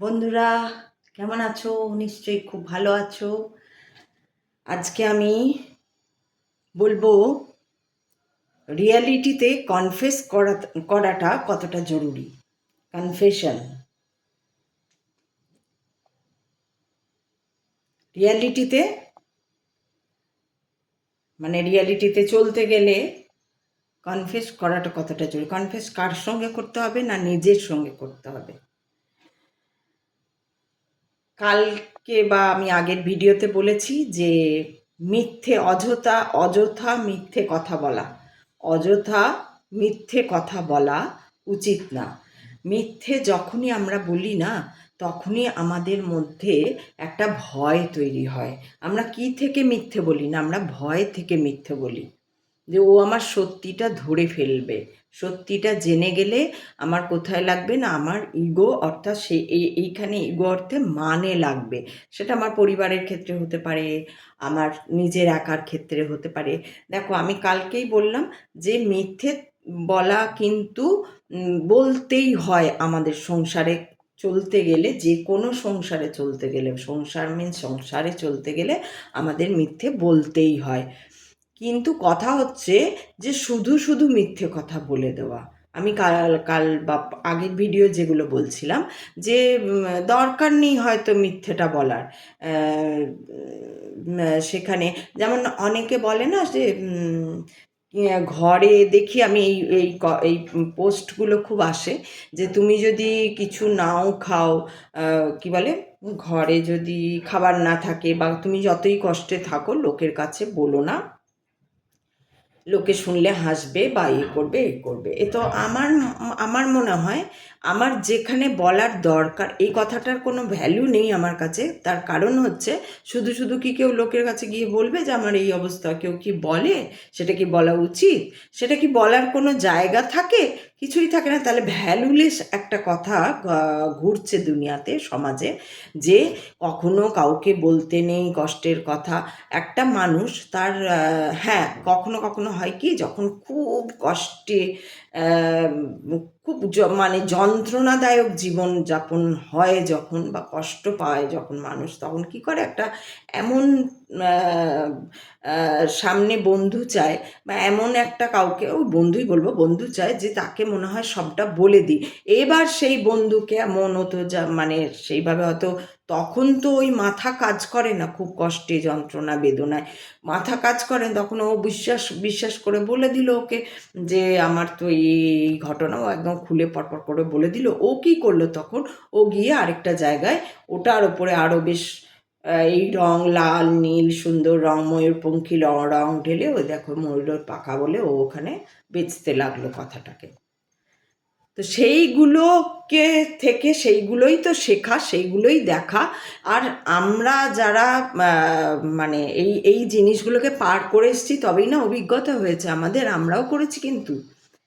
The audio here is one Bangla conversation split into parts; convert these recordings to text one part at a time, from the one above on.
বন্ধুরা, কেমন আছো? নিশ্চয়ই খুব ভালো আছো। আজকে আমি বলবো রিয়ালিটিতে করাটা কতটা জরুরি। কনফেশন। রিয়ালিটিতে রিয়ালিটিতে চলতে গেলে কনফেস করাটা কতটা জরুরি। কনফেস কার সঙ্গে করতে হবে? না নিজের সঙ্গে করতে হবে। কালকে বা আমি আগের ভিডিওতে বলেছি যে অযথা মিথ্যে কথা বলা, অযথা মিথ্যে কথা বলা উচিত না। মিথ্যে যখনই আমরা বলি না, তখনই আমাদের মধ্যে একটা ভয় তৈরি হয়। আমরা কি থেকে মিথ্যে বলি না, আমরা ভয় থেকে মিথ্যে বলি যে ও আমার সত্যিটা ধরে ফেলবে, সত্যিটা জেনে গেলে আমার কোথায় লাগবে না, আমার ইগো, অর্থাৎ এইখানে ইগো অর্থে মানে লাগবে। সেটা আমার পরিবারের ক্ষেত্রে হতে পারে, আমার নিজের একার ক্ষেত্রে হতে পারে। দেখো, আমি কালকেই বললাম যে মিথ্যে বলা কিন্তু বলতেই হয় আমাদের সংসারে চলতে গেলে, যে কোনো সংসারে চলতে গেলে, সংসারে চলতে গেলে আমাদের মিথ্যে বলতেই হয়। কিন্তু কথা হচ্ছে যে শুধু শুধু মিথ্যে কথা বলে দেওয়া। আমি কাল কাল বা আগের ভিডিও যেগুলো বলছিলাম যে দরকার নেই হয়তো মিথ্যেটা বলার। সেখানে যেমন অনেকে বলে না যে ঘরে দেখি আমি এই পোস্টগুলো খুব আসে যে তুমি যদি কিছু নাও খাও, কি বলে, ঘরে যদি খাবার না থাকে বা তুমি যতই কষ্টে থাকো লোকের কাছে বলো না, লোকে শুনলে হাসবে বা এ করবে। এ তো আমার মনে হয় আমার যেখানে বলার দরকার এই কথাটার কোনো ভ্যালু নেই আমার কাছে। তার কারণ হচ্ছে শুধু শুধু কি কেউ লোকের কাছে গিয়ে বলবে যে আমার এই অবস্থা? কেউ কি বলে? সেটা কি বলা উচিত? সেটা কি বলার কোনো জায়গা থাকে? কিছুই থাকে না। তাহলে ভ্যালুলেস একটা কথা ঘুরছে দুনিয়াতে, সমাজে, যে কখনো কাউকে বলতে নেই কষ্টের কথা। একটা মানুষ তার হ্যাঁ, কখনো কখনো হয় কি, যখন খুব কষ্টে খুব মানে যন্ত্রণাদায়ক জীবনযাপন হয় যখন, বা কষ্ট পায় যখন মানুষ, তখন কি করে, একটা এমন সামনে বন্ধু চায়, বা এমন একটা কাউকে, ওই বন্ধুই বলবো, বন্ধু চায় যে তাকে মনে হয় সবটা বলে দিই। এবার সেই বন্ধুকে এমন হতো যা মানে সেইভাবে হয়তো তখন তো ওই মাথা কাজ করে না, খুব কষ্টে যন্ত্রণা বেদনায় মাথা কাজ করে, তখন ও বিশ্বাস করে বলে দিল ওকে যে আমার তো এই ঘটনা। ও একদম খুলে পটপট করে বলে দিল। ও কি করলো তখন? ও গিয়ে আরেকটা জায়গায় ওটার ওপরে আরও বেশ এই রং, লাল নীল সুন্দর রং, ময়ূরপঙ্খী রং ঢেলে, ওই দেখো ময়ূরের পাখা বলে ও ওখানে বেচতে লাগলো কথাটাকে। তো সেইগুলোকে থেকে সেইগুলোই তো শেখা, সেইগুলোই দেখা। আর আমরা যারা মানে এই এই জিনিসগুলোকে পার করে এসেছি, তবেই না অভিজ্ঞতা হয়েছে আমাদের। আমরাও করেছি কিন্তু।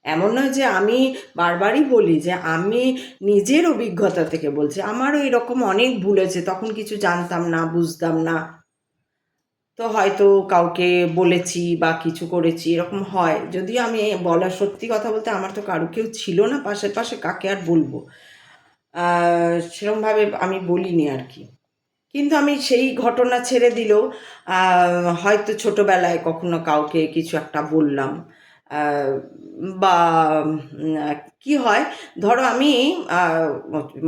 এমন নয় যে, আমি বারবারই বলি যে আমি নিজের অভিজ্ঞতা থেকে বলছি। আমারও এরকম অনেক ভুল হয়েছে, তখন কিছু জানতাম না, বুঝতাম না, তো হয়তো কাউকে বলেছি বা কিছু করেছি, এরকম হয়। যদিও আমি বলার, সত্যি কথা বলতে, আমার তো কারো কেউ ছিল না পাশে, কাকে আর বলবো। সেরকমভাবে আমি বলিনি আর কি। কিন্তু আমি সেই ঘটনা ছেড়ে দিলেও হয়তো ছোটোবেলায় কখনো কাউকে কিছু একটা বললাম, বা কি হয়, ধরো আমি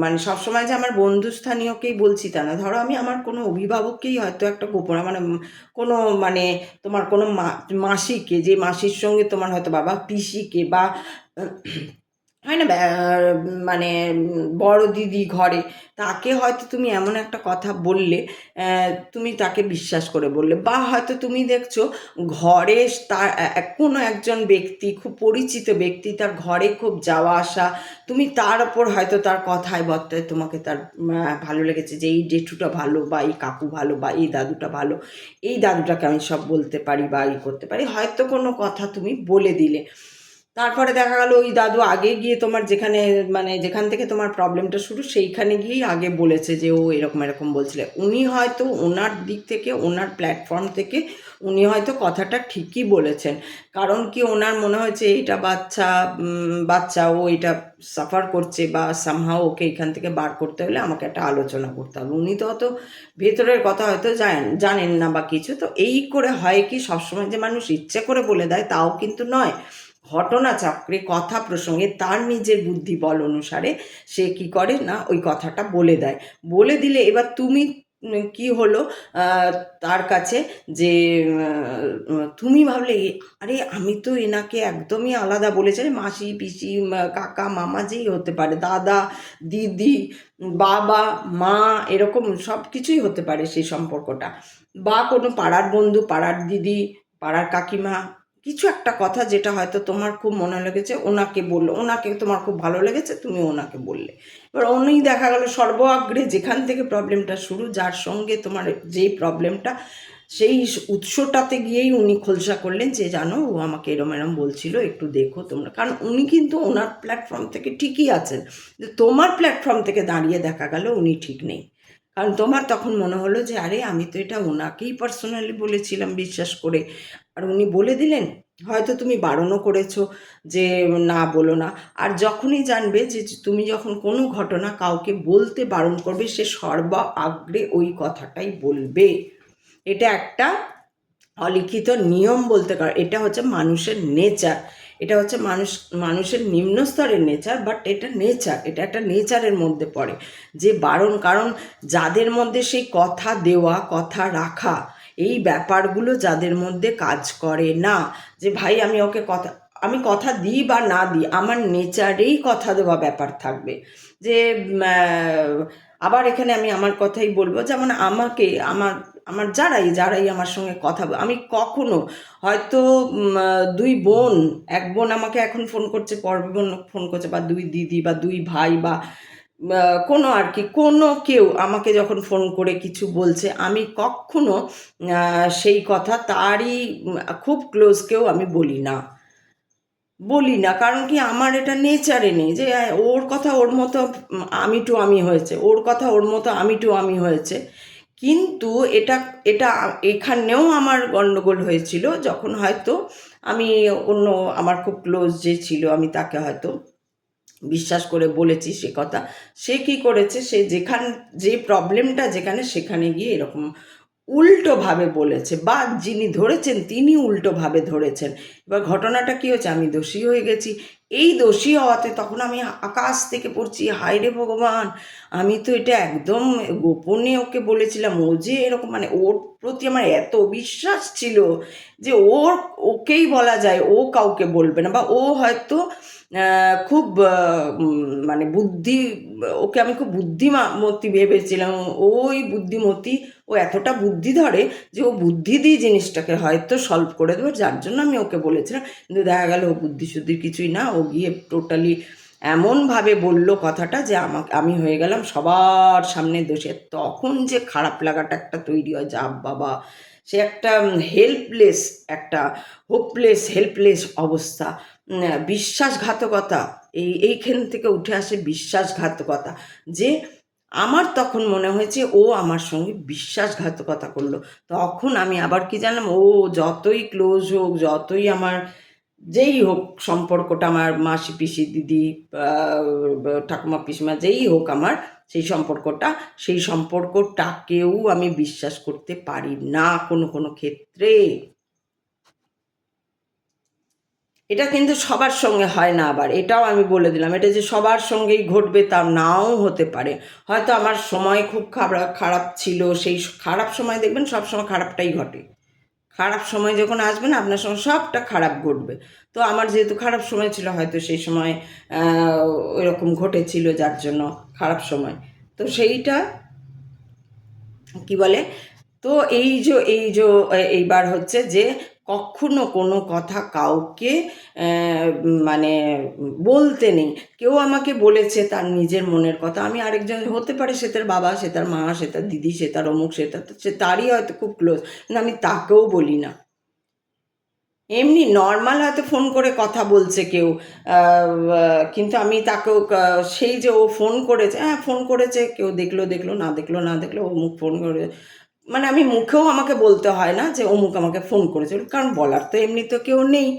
মানে সবসময় যে আমার বন্ধুস্থানীয়কেই বলছি তা না। ধরো আমি আমার কোনো অভিভাবককেই হয়তো একটা গোপন, মানে কোনো, মানে তোমার কোনো মাসিকে, যে মাসির সঙ্গে তোমার হয়তো বাবা, পিসিকে, বা হয় না, মানে বড় দিদি ঘরে, তাকে হয়তো তুমি এমন একটা কথা বললে, তুমি তাকে বিশ্বাস করে বললে, বা হয়তো তুমি দেখছো ঘরে তার কোনো একজন ব্যক্তি, খুব পরিচিত ব্যক্তি, তার ঘরে খুব যাওয়া আসা, তুমি তার ওপর হয়তো তার কথায় বর্তায় তোমাকে তার ভালো লেগেছে, যে এই জেঠুটা ভালো, বা এই কাকু ভালো, বা এই দাদুটা ভালো, এই দাদুটাকে আমি সব বলতে পারি বা করতে পারি, হয়তো কোনো কথা তুমি বলে দিলে। তারপরে দেখা গেল ওই দাদু আগে গিয়ে তোমার যেখানে, মানে যেখান থেকে তোমার প্রবলেমটা শুরু, সেইখানে গিয়েই আগে বলেছে যে ও এরকম এরকম বলছিলে। উনি হয়তো ওনার দিক থেকে, ওনার প্ল্যাটফর্ম থেকে উনি হয়তো কথাটা ঠিকই বলেছেন। কারণ কি ওনার মনে হয়েছে এইটা বাচ্চা ও এটা সাফার করছে বা সামহাও ওকে এখান থেকে বার করতে হলে আমাকে একটা আলোচনা করতে হবে। উনি তো অত ভেতরের কথা হয়তো জানেন না বা কিছু। তো এই করে হয় কি সবসময় যে মানুষ ইচ্ছে করে বলে দেয় তাও কিন্তু নয়। ঘটনা চক্রে কথা প্রসঙ্গে তার নিজের বুদ্ধি বল অনুসারে সে কি করে না ওই কথাটা বলে দেয়। বলে দিলে এবার তুমি কি হলো তার কাছে যে তুমি ভাবলে আরে আমি তো এনাকে একদমই আলাদা বলেছি, আরে মাসি পিসি কাকা মামা যেই হতে পারে, দাদা দিদি বাবা মা এরকম সব কিছুই হতে পারে সেই সম্পর্কটা, বা কোনো পাড়ার বন্ধু পাড়ার দিদি পাড়ার কাকিমা, কিছু একটা কথা যেটা হয়তো তোমার খুব মনে লেগেছে ওনাকে বললো, ওনাকে তোমার খুব ভালো লেগেছে তুমি ওনাকে বললে। এবার উনি দেখা গেল সর্বাগ্রে যেখান থেকে প্রবলেমটা শুরু, যার সঙ্গে তোমার যেই প্রবলেমটা সেই উৎসটাতে গিয়েই উনি খোলসা করলেন যে জানো ও আমাকে এরম এরম বলছিল একটু দেখো তোমরা। কারণ উনি কিন্তু ওনার প্ল্যাটফর্ম থেকে ঠিকই আছেন, যে তোমার প্ল্যাটফর্ম থেকে দাঁড়িয়ে দেখা গেল উনি ঠিক নেই। কারণ তোমার তখন মনে হলো যে আরে আমি তো এটা ওনাকেই পার্সোনালি বলেছিলাম বিশ্বাস করে, আর উনি বলে দিলেন। হয়তো তুমি বারণও করেছো যে না বলো না। আর যখনই জানবে যে তুমি যখন কোনো ঘটনা কাউকে বলতে বারণ করবে সে সর্বাগ্রে ওই কথাটাই বলবে। এটা একটা অলিখিত নিয়ম বলতে পারো, এটা হচ্ছে মানুষের নেচার, এটা হচ্ছে মানুষের নিম্ন স্তরের নেচার, বাট এটা নেচার, এটা একটা নেচারের মধ্যে পড়ে যে বারণ। কারণ যাদের মধ্যে সেই কথা দেওয়া কথা রাখা এই ব্যাপারগুলো যাদের মধ্যে কাজ করে না, যে ভাই আমি কথা দিই বা না দিই আমার নেচারেই কথা দেওয়া ব্যাপার থাকবে। যে আবার এখানে আমি আমার কথাই বলবো, যেমন আমাকে আমার আমার যারাই আমার সঙ্গে কথা আমি কখনো হয়তো দুই বোন, এক বোন আমাকে এখন ফোন করছে, পরের বোন ফোন করছে, বা দুই দিদি বা দুই ভাই বা কোনো আর কি কোনো কেউ আমাকে যখন ফোন করে কিছু বলছে আমি কখনো সেই কথা তারই খুব ক্লোজ কেউ আমি বলি না। কারণ কি আমার এটা নেচারে নেই যে ওর কথা ওর মতো আমি হয়েছে, ওর কথা ওর মতো আমি হয়েছে। কিন্তু এটা এটা এখানেও আমার গণ্ডগোল হয়েছিল যখন হয়তো আমি অন্য আমার খুব ক্লোজ যে ছিল আমি তাকে হয়তো বিশ্বাস করে বলেছি সে কথা, সে কি করেছে সে যে প্রবলেমটা যেখানে সেখানে গিয়ে এরকম উল্টোভাবে বলেছে, বা যিনি ধরেছেন তিনি উল্টোভাবে ধরেছেন। এবার ঘটনাটা কী হয়েছে, আমি দোষী হয়ে গেছি। এই দোষী হওয়াতে তখন আমি আকাশ থেকে পড়ছি, হায় রে ভগবান, আমি তো এটা একদম গোপনে ওকে বলেছিলাম। ও যে এরকম মানে ওর প্রতি আমার এত বিশ্বাস ছিল যে ওকেই বলা যায়, ও কাউকে বলবে না, বা ও হয়তো খুব মানে ওকে আমি খুব বুদ্ধিমতী ভেবেছিলাম। ওই বুদ্ধিমতী, ও এতটা বুদ্ধি ধরে যে ও বুদ্ধি দিয়ে জিনিসটাকে হয়তো সলভ করে দেবে, যার জন্য আমি ওকে বলেছিলাম। কিন্তু দেখা গেল ও বুদ্ধি শুদ্ধির কিছুই না, ও গিয়ে টোটালি এমনভাবে বললো কথাটা যে আমি হয়ে গেলাম সবার সামনে দোষে। তখন যে খারাপ লাগাটা একটা তৈরি হয় যা বাবা, সে একটা একটা হেল্পলেস অবস্থা। বিশ্বাসঘাতকতা, এইখান থেকে উঠে আসে বিশ্বাসঘাতকতা। যে আমার তখন মনে হয়েছে ও আমার সঙ্গে বিশ্বাসঘাতকতা করলো। তখন আমি আবার কি জানলাম, ও যতই ক্লোজ হোক, যতই আমার যেই হোক সম্পর্কটা, আমার মাসি পিসি দিদি ঠাকুমা পিসিমা যেই হোক আমার সেই সম্পর্কটাকেও আমি বিশ্বাস করতে পারি না কোনো ক্ষেত্রে। এটা কিন্তু সবার সঙ্গে হয় না, আবার এটাও আমি বলে দিলাম, এটা যে সবার সঙ্গেই ঘটবে তা নাও হতে পারে। হয়তো আমার সময় খুব খারাপ ছিল, সেই খারাপ সময় দেখবেন সব সময় খারাপটাই ঘটে। খারাপ সময় যখন আসবে না আপনার সঙ্গে সবটা খারাপ ঘটবে। তো আমার যেহেতু খারাপ সময় ছিল হয়তো সেই সময় ওইরকম ঘটেছিল, যার জন্য খারাপ সময়। তো সেইটা কি বলে, তো এইবার হচ্ছে যে কখনো কোনো কথা কাউকে মানে বলতে নেই। কেউ আমাকে বলেছে তার নিজের মনের কথা, আমি আরেকজন হতে পারে সে তার বাবা, সে তার মা, সে তার দিদি, সে তার অমুক, সে তারই হয়তো খুব ক্লোজ, কিন্তু আমি তাকেও বলি না। এমনি নর্মাল হয়তো ফোন করে কথা বলছে কেউ, কিন্তু আমি তাকেও সেই যে ও ফোন করেছে, হ্যাঁ ফোন করেছে, কেউ দেখলো না দেখলো, ও মুখ ফোন করে মানে আমি মুখেও আমাকে বলতে হয় না যে অমুক আমাকে ফোন করেছিল, কারণ বলার তো এমনি তো কেউ নেই।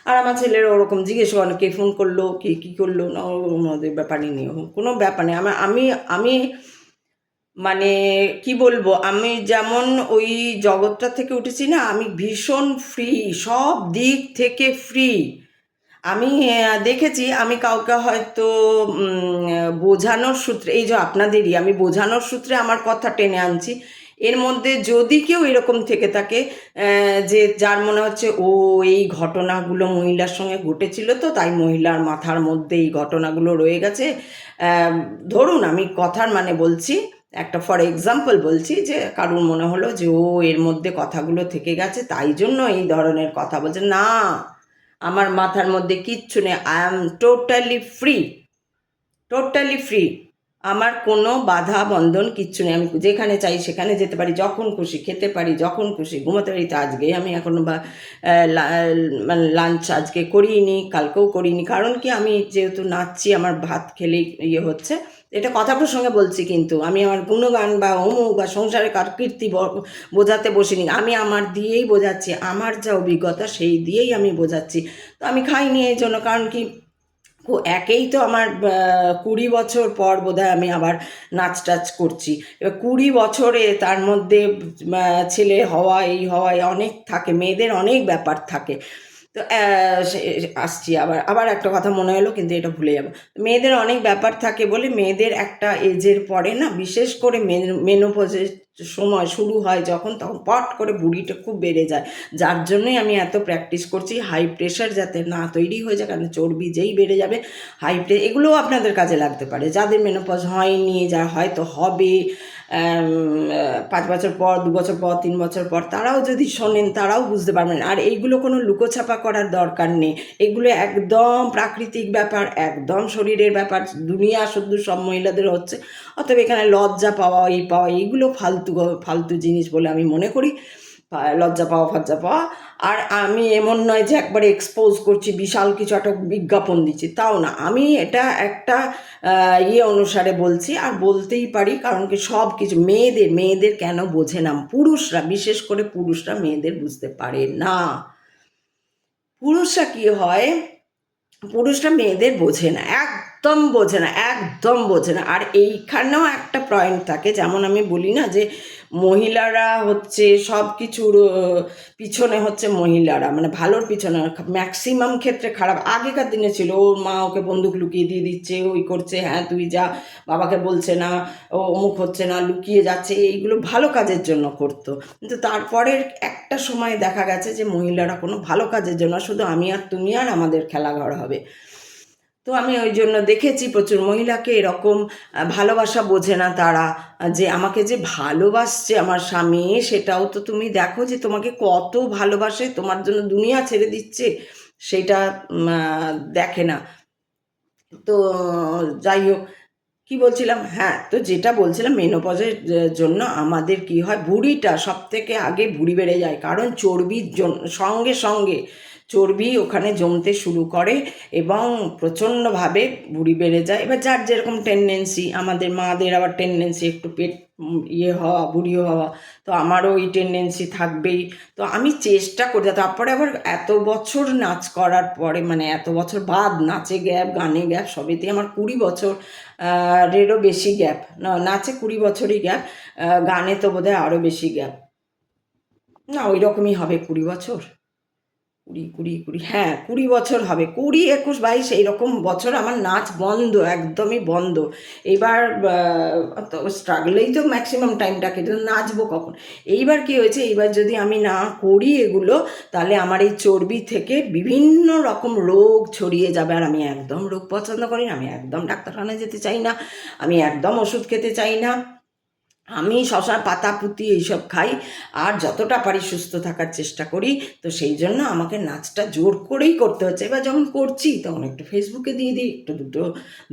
আর আমার ছেলেরা ওরকম জিজ্ঞেস করে কে ফোন করলো, কে কী করলো, না ওদের ব্যাপারই নেই, কোনো ব্যাপার নেই। আমি আমি মানে কি বলবো, আমি যেমন ওই জগৎটা থেকে উঠেছি না, আমি ভীষণ ফ্রি, সব দিক থেকে ফ্রি। আমি দেখেছি, আমি কাউকে হয়তো বোঝানোর সূত্রে, এই যে আপনাদেরই আমি বোঝানোর সূত্রে আমার কথা টেনে আনছি, এর মধ্যে যদি কেউ এরকম থেকে থাকে যে যার মনে হচ্ছে ও এই ঘটনাগুলো মহিলার সঙ্গে ঘটেছিল, তো তাই মহিলার মাথার মধ্যে এই ঘটনাগুলো রয়ে গেছে। ধরুন আমি কথার মানে বলছি, একটা ফর এক্সাম্পল বলছি, যে কারুর মনে হলো যে ও এর মধ্যে কথাগুলো থেকে গেছে তাই জন্য এই ধরনের কথা বলছে, না, আমার মাথার মধ্যে কিচ্ছু নেই, I am totally free, totally free. আমার কোনো বাধা বন্ধন কিচ্ছু নেই, আমি যেখানে চাই সেখানে যেতে পারি, যখন খুশি খেতে পারি, যখন খুশি ঘুমাতে পারি। তো আজকে আমি এখনো বা মানে লাঞ্চ আজকে করিনি, কালকেও করিনি, কারণ কি আমি যেহেতু নাচছি আমার ভাত খেলেই ইয়ে হচ্ছে। এটা কথা প্রসঙ্গে বলছি, কিন্তু আমি আমার গুণগান বা অমুক বা সংসারে কার কীর্তি বোঝাতে বসিনি, আমি আমার দিয়েই বোঝাচ্ছি, আমার যা অভিজ্ঞতা সেই দিয়েই আমি বোঝাচ্ছি। তো আমি খাইনি এই জন্য, কারণ কি একেই তো আমার 20 বছর পর বোধহয় আমি আবার নাচ টাচ করছি। এবার 20 বছরে তার মধ্যে ছেলে হওয়া, এই হওয়া অনেক থাকে, মেয়েদের অনেক ব্যাপার থাকে। তো আসছি আবার আবার একটা কথা মনে হলো, কিন্তু এটা ভুলে যাবো। মেয়েদের অনেক ব্যাপার থাকে বলে মেয়েদের একটা এজের পরে না, বিশেষ করে মেনোপজের সময় শুরু হয় যখন, তখন পট করে বুড়িটা খুব বেড়ে যায়। যার জন্যই আমি এত প্র্যাকটিস করছি, হাই প্রেশার যাতে না তৈরি হয়ে যায়, কারণ চর্বি যেই বেড়ে যাবে এগুলোও আপনাদের কাজে লাগতে পারে, যাদের মেনোপজ হয়নি, যা হয়তো হবে 5 বছর পর, 2 বছর পর, 3 বছর পর, তারাও যদি শোনেন তারাও বুঝতে পারবেন। আর এইগুলো কোনো লুকোছাপা করার দরকার নেই, এগুলো একদম প্রাকৃতিক ব্যাপার, একদম শরীরের ব্যাপার, দুনিয়া শুধু সব মহিলাদের হচ্ছে। অতএব এখানে লজ্জা পাওয়া, এই পাওয়া, এইগুলো ফালতু ফালতু জিনিস বলে আমি মনে করি। লজ্জা পাওয়া, ফজ্জা পাওয়া। আর আমি এমন নয় যে একবারে এক্সপোজ করছি, বিশাল কিছু একটা বিজ্ঞাপন দিচ্ছি, তাও না। আমি এটা একটা ইয়ে অনুসারে বলছি, আর বলতেই পারি, কারণ কি সব কিছু মেয়েদের কেন বোঝে না, পুরুষরা, বিশেষ করে পুরুষরা মেয়েদের বুঝতে পারে না। পুরুষরা কি হয়, পুরুষরা মেয়েদের বোঝে না, একদম বোঝে না, একদম বোঝে না। আর এইখানেও একটা পয়েন্ট থাকে, যেমন আমি বলি না যে মহিলারা হচ্ছে সব কিছুর পিছনে হচ্ছে মহিলারা, মানে ভালোর পিছনে ম্যাক্সিমাম ক্ষেত্রে খারাপ। আগেকার দিনে ছিল ওর মা ওকে বন্দুক লুকিয়ে দিয়ে দিচ্ছে, ওই করছে, হ্যাঁ তুই যা, বাবাকে বলছে না, ও অমুক হচ্ছে না, লুকিয়ে যাচ্ছে, এইগুলো ভালো কাজের জন্য করতো। কিন্তু তারপরের একটা সময় দেখা গেছে যে মহিলারা কোনো ভালো কাজের জন্য, শুধু আমি আর তুমি আর আমাদের খেলাঘর হবে। তো আমি ওই জন্য দেখেছি প্রচুর মহিলাকে এরকম ভালোবাসা বোঝে না তারা, যে আমাকে যে ভালোবাসছে আমার স্বামী, সেটাও তো তুমি দেখো যে তোমাকে কত ভালোবাসে, তোমার জন্য দুনিয়া ছেড়ে দিচ্ছে, সেটা দেখে না। তো যাই হোক, কি বলছিলাম, হ্যাঁ, তো যেটা বলছিলাম মেনোপজের জন্য আমাদের কি হয়, ভুঁড়িটা সব থেকে আগে ভুঁড়ি বেড়ে যায়, কারণ চর্বির সঙ্গে সঙ্গে চর্বি ওখানে জমতে শুরু করে এবং প্রচণ্ডভাবে ভুঁড়ি বেড়ে যায়। এবার যার যেরকম টেন্ডেন্সি, আমাদের মাদের আবার টেন্ডেন্সি একটু পেট ইয়ে হওয়া, ভুঁড়ি হওয়া, তো আমারও ওই টেন্ডেন্সি থাকবেই। তো আমি চেষ্টা করি, তারপরে আবার এত বছর নাচ করার পরে, মানে এত বছর বাদ, নাচে গ্যাপ, গানে গ্যাপ, সবেতেই আমার 20 বছর এরও বেশি গ্যাপ, নাচে 20 বছরই গ্যাপ, গানে তো বোধহয় আরও বেশি গ্যাপ, না ওই রকমই হবে 20 বছর, কুড়ি, হ্যাঁ 20 বছর হবে, 20, 21, 22 এইরকম বছর আমার নাচ বন্ধ, একদমই বন্ধ। এইবার তো স্ট্রাগলেই তো ম্যাক্সিমাম টাইমটা কেটে, নাচবো কখন। এইবার কি হয়েছে, এইবার যদি আমি না করি এগুলো, তাহলে আমার এই চর্বি থেকে বিভিন্ন রকম রোগ ছড়িয়ে যাবে, আর আমি একদম রোগ পছন্দ করি না, আমি একদম ডাক্তারখানায় যেতে চাই না, আমি একদম ওষুধ খেতে চাই না, আমি শশার পাতা পুঁতি এইসব খাই, আর যতটা পারি সুস্থ থাকার চেষ্টা করি। তো সেই জন্য আমাকে নাচটা জোর করেই করতে হচ্ছে। এবার যখন করছি তখন একটু ফেসবুকে দিয়ে দিই, একটু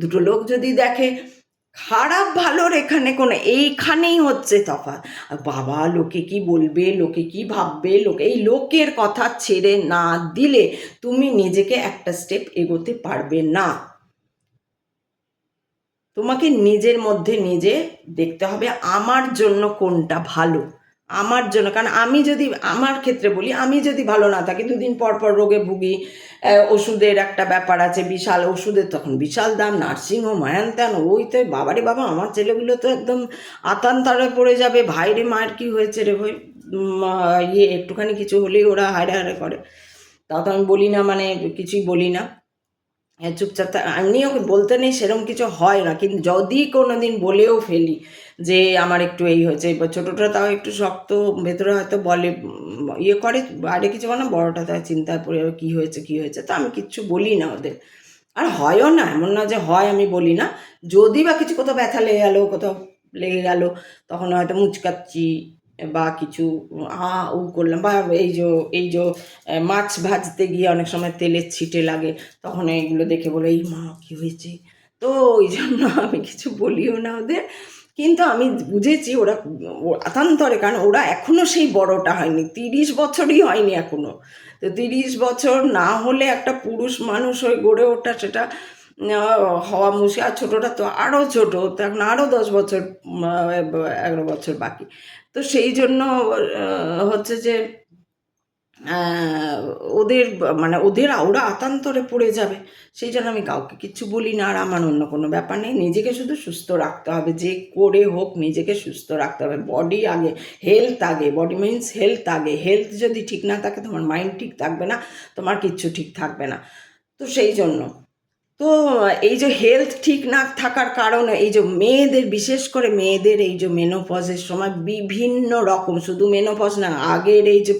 দুটো লোক যদি দেখে, খারাপ ভালোর এখানে কোনো, এইখানেই হচ্ছে তফাৎ। বাবা লোকে কি বলবে, লোকে কি ভাববে, এই লোকের কথা ছেড়ে না দিলে তুমি নিজেকে একটা স্টেপ এগোতে পারবে না। তোমাকে নিজের মধ্যে নিজে দেখতে হবে আমার জন্য কোনটা ভালো, আমার জন্য। কারণ আমি যদি আমার ক্ষেত্রে বলি, আমি যদি ভালো না থাকি, দুদিন পর পর রোগে ভুগি, ওষুধের একটা ব্যাপার আছে, বিশাল ওষুধের তখন বিশাল দাম, নার্সিংহোম হ্যান ত্যান, ওই তো বাবারে বাবা, আমার ছেলেগুলো তো একদম আতান্তরে পড়ে যাবে, ভাইরে মায়ের কী হয়েছে রে ভাই, একটুখানি কিছু হলেই ওরা হায়রে হায়রে করে। তাও তো আমি বলি না, মানে কিছুই বলি না, চুপচাপ এমনি ওকে বলতে নেই সেরকম কিছু হয় না, কিন্তু যদি কোনো দিন বলেও ফেলি যে আমার একটু এই হয়েছে, এবার ছোটোটা তাও একটু শক্ত ভেতরে হয়তো বলে, ইয়ে করে, বাইরে কিছু বলে না, বড়োটা তাই চিন্তায় পড়ে যাবে কী হয়েছে কী হয়েছে, তো আমি কিচ্ছু বলি না ওদের। আর হয়ও না, এমন না যে হয় আমি বলি না, যদি বা কিছু কোথাও ব্যথা লেগে গেলো, কোথাও লেগে গেল, তখন হয়তো মুচকাচ্ছি বা কিছু উ করলাম, বা এই যে মাছ ভাজতে গিয়ে অনেক সময় তেলের ছিটে লাগে, তখন এইগুলো দেখে বলে এই মা কী হয়েছে, তো ওই জন্য আমি কিছু বলিও না ওদের। কিন্তু আমি বুঝেছি ওরা আতান্তরে, কারণ ওরা এখনও সেই বড়টা হয়নি, 30 বছরই হয়নি এখনও। তো 30 বছর না হলে একটা পুরুষ মানুষ হয়ে গড়ে ওঠা, সেটা হওয়া মুশকিল। আর ছোটোটা তো আরও ছোটো, তো এখন আরও 10 বছর, 11 বছর বাকি। তো সেই জন্য হচ্ছে যে ওদের মানে ওরা আতান্তরে পড়ে যাবে, সেই জন্য আমি কাউকে কিচ্ছু বলি না। আর আমার অন্য কোনো ব্যাপার নেই, নিজেকে শুধু সুস্থ রাখতে হবে, যে করে হোক নিজেকে সুস্থ রাখতে হবে, বডি আগে, হেলথ আগে, বডি মিনস হেলথ আগে, হেলথ যদি ঠিক না থাকে তোমার মাইন্ড ঠিক থাকবে না, তোমার কিচ্ছু ঠিক থাকবে না। তো সেই জন্য তো এই যে হেলথ ঠিক না থাকার কারণে এই যে মেয়েদের, বিশেষ করে মেয়েদের এই যে মেনোপজের সময় বিভিন্ন রকম, শুধু মেনোপজ না, আগের এই যে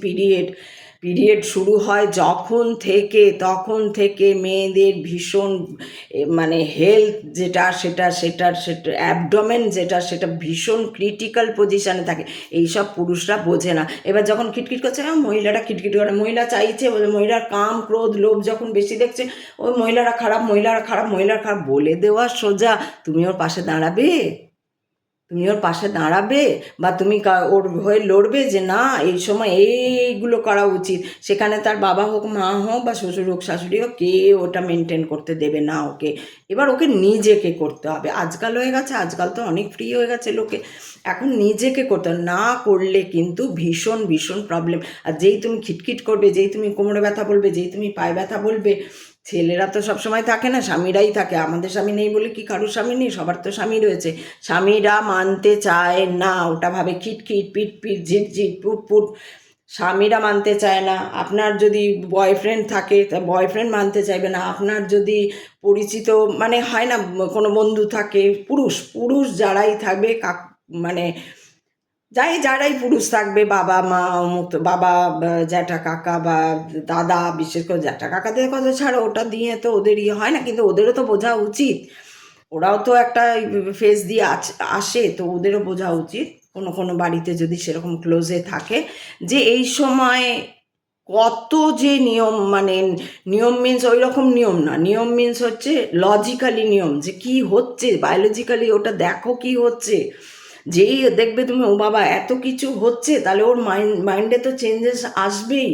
পিরিয়ড শুরু হয় যখন থেকে, তখন থেকে মেয়েদের ভীষণ মানে হেলথ যেটা সেটা অ্যাবডোমেন সেটা ভীষণ ক্রিটিক্যাল পজিশানে থাকে। এইসব পুরুষরা বোঝে না। এবার যখন খিটখিট করছে, মহিলারা খিটখিট করে, মহিলা চাইছে, মহিলার কাম ক্রোধ লোভ যখন বেশি দেখছে, ওই মহিলারা খারাপ, মহিলারা খারাপ, মহিলারা খারাপ বলে দেওয়া সোজা। তুমি ওর পাশে দাঁড়াবে? তুমি ওর পাশে দাঁড়াবে বা তুমি ওর হয়ে লড়বে যে না এই সময় এইগুলো করা উচিত? সেখানে তার বাবা হোক, মা হোক, বা শ্বশুর হোক, শাশুড়ি হোক, কে ওটা মেনটেন করতে দেবে না ওকে। এবার ওকে নিজেকে করতে হবে। আজকাল হয়ে গেছে, আজকাল তো অনেক ফ্রি হয়ে গেছে লোকে, এখন নিজেকে করতে হবে, না করলে কিন্তু ভীষণ ভীষণ প্রবলেম। আর যেই তুমি খিটখিট করবে, যেই তুমি কোমরে ব্যথা বলবে, যেই তুমি পায়ে ব্যথা বলবে, ছেলেরা তো সবসময় থাকে না, স্বামীরাই থাকে। আমাদের স্বামী নেই বলে কি কারোর স্বামী নেই? সবার তো স্বামী রয়েছে। স্বামীরা মানতে চায় না, ওটা ভাবে খিটখিট, পিটপিট, ঝিটঝিট, পুটপুট, স্বামীরা মানতে চায় না। আপনার যদি বয়ফ্রেন্ড থাকে, তা বয়ফ্রেন্ড মানতে চাইবে না। আপনার যদি পরিচিত মানে হয় না, কোনো বন্ধু থাকে, পুরুষ পুরুষ যারাই থাকবে, মানে যারাই পুরুষ থাকবে, বাবা মা, বাবা, জ্যাঠা কাকা বা দাদা, বিশেষ করে জ্যাঠা কাকাদের কথা ছাড়া, ওটা দিয়ে তো ওদের ইয়ে হয় না, কিন্তু ওদেরও তো বোঝা উচিত, ওরাও তো একটা ফেস দিয়ে আসে, তো ওদেরও বোঝা উচিত কোনো কোনো বাড়িতে যদি সেরকম ক্লোজে থাকে, যে এই সময় কত যে নিয়ম, মানে নিয়ম মিন্স ওই রকম নিয়ম না, নিয়ম মিন্স হচ্ছে লজিক্যালি নিয়ম, যে কি হচ্ছে বায়োলজিক্যালি, ওটা দেখো কি হচ্ছে। যেই দেখবে তুমি ও বাবা এত কিছু হচ্ছে, তাহলে ওর মাইন্ডে তো চেঞ্জেস আসবেই।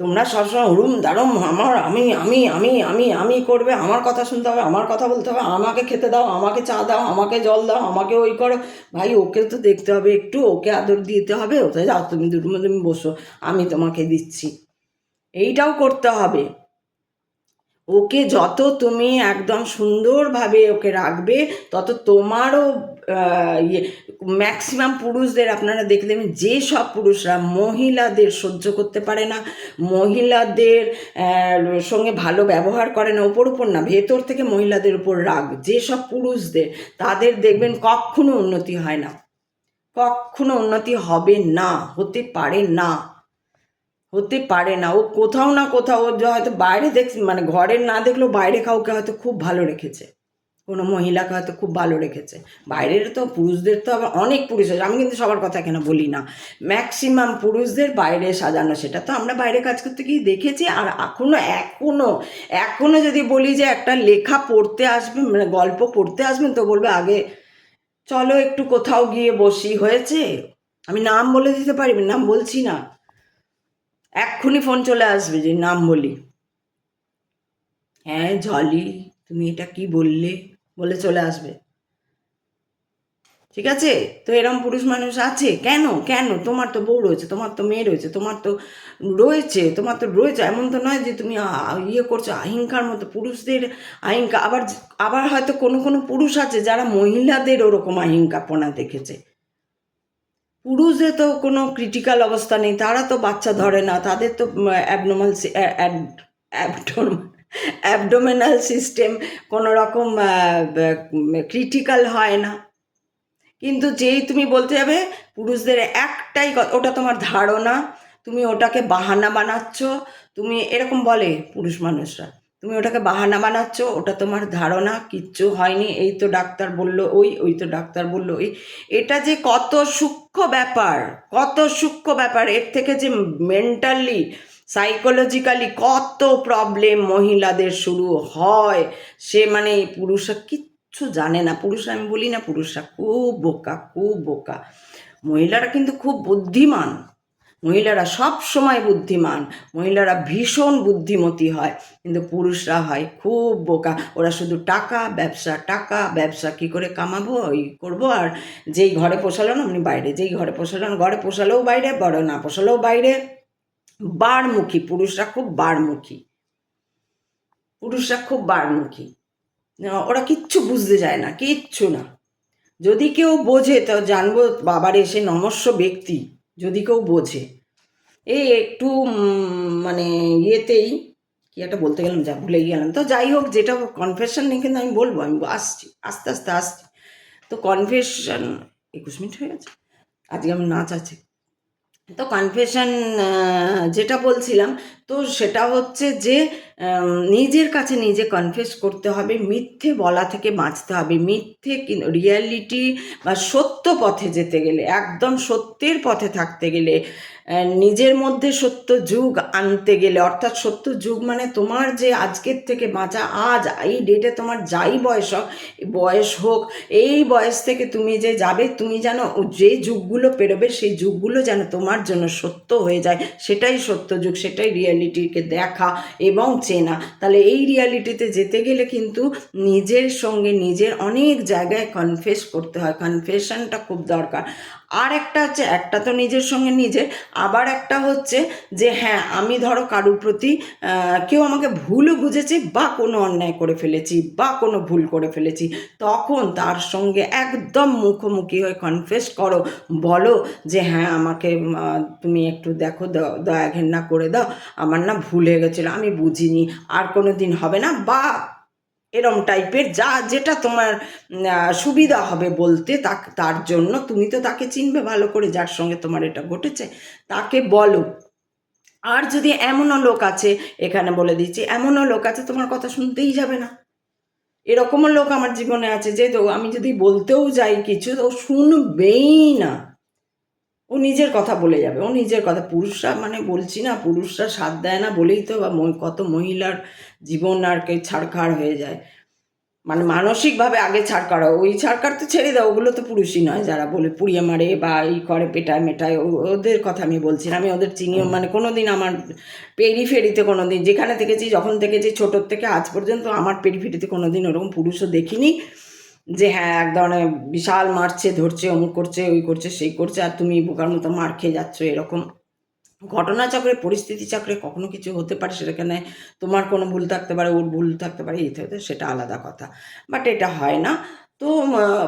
তোমরা সবসময় হুড়ুম দারুম আমার আমি আমি আমি আমি আমি করবে, আমার কথা শুনতে হবে, আমার কথা বলতে হবে, আমাকে খেতে দাও, আমাকে চা দাও, আমাকে জল দাও, আমাকে ওই করো। ভাই ওকে তো দেখতে হবে, একটু ওকে আদর দিতে হবে, ওতে যাও তুমি দুটো তুমি বসো, আমি তোমাকে দিচ্ছি, এইটাও করতে হবে। ওকে যত তুমি একদম সুন্দরভাবে ওকে রাখবে, তত তোমারও ইয়ে, ম্যাক্সিমাম পুরুষদের আপনারা দেখে দেবেন, যেসব পুরুষরা মহিলাদের সহ্য করতে পারে না, মহিলাদের সঙ্গে ভালো ব্যবহার করে না, উপর না ভেতর থেকে মহিলাদের উপর রাগ, যেসব পুরুষদের, তাদের দেখবেন কখনো উন্নতি হয় না, কখনো উন্নতি হবে না, হতে পারে না, হতে পারে না। ও কোথাও না কোথাও, ও হয়তো বাইরে মানে ঘরের না দেখলেও বাইরে কাউকে হয়তো খুব ভালো রেখেছে, কোনো মহিলাকে হয়তো খুব ভালো রেখেছে। বাইরের তো পুরুষদের তো আবার অনেক পুরুষ আছে, আমি কিন্তু সবার কথা কেন বলি না, ম্যাক্সিমাম পুরুষদের বাইরে সাজানো, সেটা তো আমরা বাইরে কাজ করতে গিয়ে দেখেছি। আর এখনো যদি বলি যে একটা লেখা পড়তে আসবে, মানে গল্প পড়তে আসবেন, তো বলবে আগে চলো একটু কোথাও গিয়ে বসি, হয়েছে? আমি নাম বলে দিতে পারি, নাম বলছি না, এক্ষুনি ফোন চলে আসবে যে নাম বলি, হ্যাঁ জলি তুমি এটা কি বললে, বলে চলে আসবে। ঠিক আছে? তো এরম পুরুষ মানুষ আছে। কেন কেন? তোমার তো বউ রয়েছে, তোমার তো মেয়ে রয়েছে, তোমার তো রয়েছে। এমন তো নয় যে তুমি ইয়ে করছো অহিংকার মতো। পুরুষদের অহিংকার, আবার হয়তো কোনো কোনো পুরুষ আছে যারা মহিলাদের ওরকম অহিংকারপনা দেখেছে। পুরুষদের তো কোনো ক্রিটিক্যাল অবস্থা নেই, তারা তো বাচ্চা ধরে না, তাদের তো অ্যাবনর্মাল অ্যাবডোমেনাল সিস্টেম কোনো রকম ক্রিটিক্যাল হয় না। কিন্তু যেই তুমি বলতে যাবে পুরুষদের একটাই ওটা তোমার ধারণা, তুমি ওটাকে বাহানা বানাচ্ছ, তুমি এরকম বলে পুরুষ মানুষরা, তুমি ওটাকে বাহানা বানাচ্ছ, ওটা তোমার ধারণা, কিচ্ছু হয়নি, এই তো ডাক্তার বলল ওই তো ডাক্তার বলল ওই। এটা যে কত সূক্ষ্ম ব্যাপার, কত সূক্ষ্ম ব্যাপার, এর থেকে যে মেন্টালি সাইকোলজিক্যালি কত প্রবলেম মহিলাদের শুরু হয়, সে মানে পুরুষরা কিচ্ছু জানে না। পুরুষরা, আমি বলি না পুরুষরা খুব বোকা, খুব বোকা। মহিলারা কিন্তু খুব বুদ্ধিমান, মহিলারা সব সময় বুদ্ধিমান, মহিলারা ভীষণ বুদ্ধিমতী হয়, কিন্তু পুরুষরা হয় খুব বোকা। ওরা শুধু টাকা ব্যবসা, কী করে কামাবো ওই করবো, আর যেই ঘরে পোষালো না অমনি বাইরে, যেই ঘরে পোষালো না, ঘরে পোষালেও বাইরে, বড় না পোষালেও বাইরে। বারমুখী, পুরুষরা খুব বারমুখী, পুরুষরা খুব বারমুখী। ওরা কিচ্ছু বুঝতে যায় না, কিচ্ছু না। যদি কেউ বোঝে তো জানবো, বাবার এসে নমস্য ব্যক্তি, যদি কেউ বোঝে। এই একটু মানে ইয়েতেই কি একটা বলতে গেলাম, যা ভুলে গেলাম। তো যাই হোক, যেটা কনফেশন নেই, কিন্তু আমি বলবো, আমি আসছি আস্তে আস্তে আসছি। তো কনফেশন 21 মিনিট হয়ে গেছে, আজকে আমার নাচ আছে। তো কনফেশন যেটা বলছিলাম, তো সেটা হচ্ছে যে নিজের কাছে নিজে কনফেস করতে হবে, মিথ্যে বলা থেকে বাঁচতে হবে। মিথ্যে রিয়ালিটি বা সত্য পথে যেতে গেলে, একদম সত্যের পথে থাকতে গেলে, নিজের মধ্যে সত্য যুগ আনতে গেলে, অর্থাৎ সত্য যুগ মানে তোমার যে আজকের থেকে বাঁচা, আজ এই ডেটে তোমার যাই বয়স হোক, এই বয়স থেকে তুমি যে যাবে, তুমি যেন যে যুগগুলো পেরোবে সেই যুগগুলো যেন তোমার জন্য সত্য হয়ে যায়, সেটাই সত্য যুগ, সেটাই রিয়ালিটিকে দেখা এবং চেনা। তাহলে এই রিয়ালিটিতে যেতে গেলে কিন্তু নিজের সঙ্গে নিজের অনেক জায়গায় কনফেস করতে হয়, কনফেশনটা খুব দরকার। আর একটা হচ্ছে, একটা তো নিজের সঙ্গে নিজের, আবার একটা হচ্ছে যে হ্যাঁ, আমি ধরো কারুর প্রতি কেউ আমাকে ভুলও বুঝেছে, বা কোনো অন্যায় করে ফেলেছি, বা কোনো ভুল করে ফেলেছি, তখন তার সঙ্গে একদম মুখোমুখি হয়ে কনফেস করো, বলো যে হ্যাঁ, আমাকে তুমি একটু দেখো, দয়া ঘেন্না করে দাও, আমার না ভুল হয়ে গেছিলো, আমি বুঝিনি, আর কোনো দিন হবে না, বা এরম টাইপের যেটা তোমার সুবিধা হবে বলতে, তার জন্য তুমি তো তাকে চিনবে ভালো করে, যার সঙ্গে তোমার এটা ঘটেছে, তাকে বলো। আর যদি এমনও লোক আছে, এখানে বলে দিচ্ছি, এমনও লোক আছে তোমার কথা শুনতেই যাবে না। এরকমও লোক আমার জীবনে আছে যে, তো আমি যদি বলতেও যাই কিছু, তো শুনবেই না, ও নিজের কথা বলে যাবে, ও নিজের কথা। পুরুষরা, মানে বলছি না, পুরুষরা সাথ দেয় না বলেই তো কত মহিলার জীবন আর কি ছাড়খাড় হয়ে যায়, মানে মানসিকভাবে আগে ছাড়খাড় হয়। ওই ছাড়খাড় তো ছেড়ে দাও, ওগুলো তো পুরুষই নয়, যারা বলে পুড়িয়ে মারে বা এই করে পেটায় মেটায়, ওদের কথা আমি বলছি না। আমি ওদের চিনিও, মানে কোনো দিন আমার পেরিফেরিতে কোনো দিন, যেখানে থেকেছি, যখন থেকেছি, ছোটোর থেকে আজ পর্যন্ত আমার পেরিফেরিতে কোনো দিন ওরকম পুরুষও দেখিনি যে হ্যাঁ এক ধরনের বিশাল মারছে, ধরছে, অমুক করছে, ওই করছে, সেই করছে, আর তুমি বোকার মতো মার খেয়ে যাচ্ছ। এরকম ঘটনাচক্রে, পরিস্থিতি চক্রে কখনো কিছু হতে পারে, সেখানে তোমার কোনো ভুল থাকতে পারে, ওর ভুল থাকতে পারে, এই হতে, সেটা আলাদা কথা, বাট এটা হয় না। তো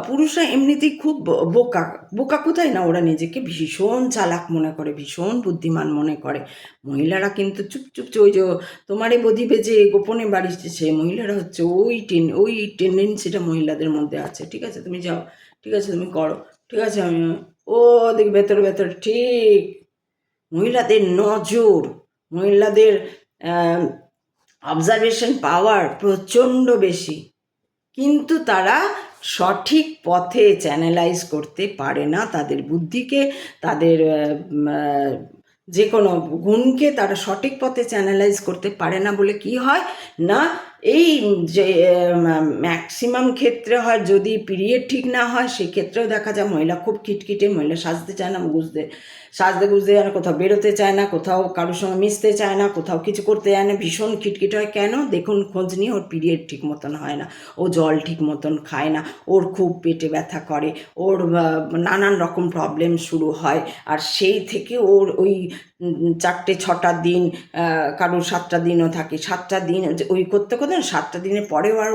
পুরুষরা এমনিতেই খুব বোকা, বোকা কোথায় না, ওরা নিজেকে ভীষণ চালাক মনে করে, ভীষণ বুদ্ধিমান মনে করে। মহিলারা কিন্তু চুপচুপ, ওই যে তোমারে বধিবে যে গোপনে বাড়িছে, সে মহিলারা হচ্ছে ওই টেন্ডেন্সিটা মহিলাদের মধ্যে আছে। ঠিক আছে, তুমি যাও, ঠিক আছে, তুমি করো, ঠিক আছে, আমি ও দিক ভেতরে ভেতরে ঠিক। মহিলাদের নজর, মহিলাদের অবজারভেশন পাওয়ার প্রচণ্ড বেশি, কিন্তু তারা সঠিক পথে চ্যানেলাইজ করতে পারে না তাদের বুদ্ধিকে, তাদের যে কোনো গুণকে তারা সঠিক পথে চ্যানেলাইজ করতে পারে না বলে কি হয় না, এই যে ম্যাক্সিমাম ক্ষেত্রে হয়, যদি পিরিয়ড ঠিক না হয় সেক্ষেত্রেও দেখা যায় মহিলা খুব খিটখিটে, মহিলা সাজতে চায় না, সাজতে গুজতে চায় না, কোথাও বেরোতে চায় না, কোথাও কারোর সঙ্গে মিশতে চায় না, কোথাও কিছু করতে চায় না, ভীষণ খিটখিটে হয়। কেন? দেখুন খোঁজ নিয়ে, ওর পিরিয়ড ঠিক মতন হয় না, ও জল ঠিক মতন খায় না, ওর খুব পেটে ব্যথা করে, ওর নানান রকম প্রবলেম শুরু হয়। আর সেই থেকে ওর ওই 4-6টা দিন, কারোর 7টা দিনও থাকে, 7টা দিন ওই করতে করতে না, 7টা দিনের পরেও আর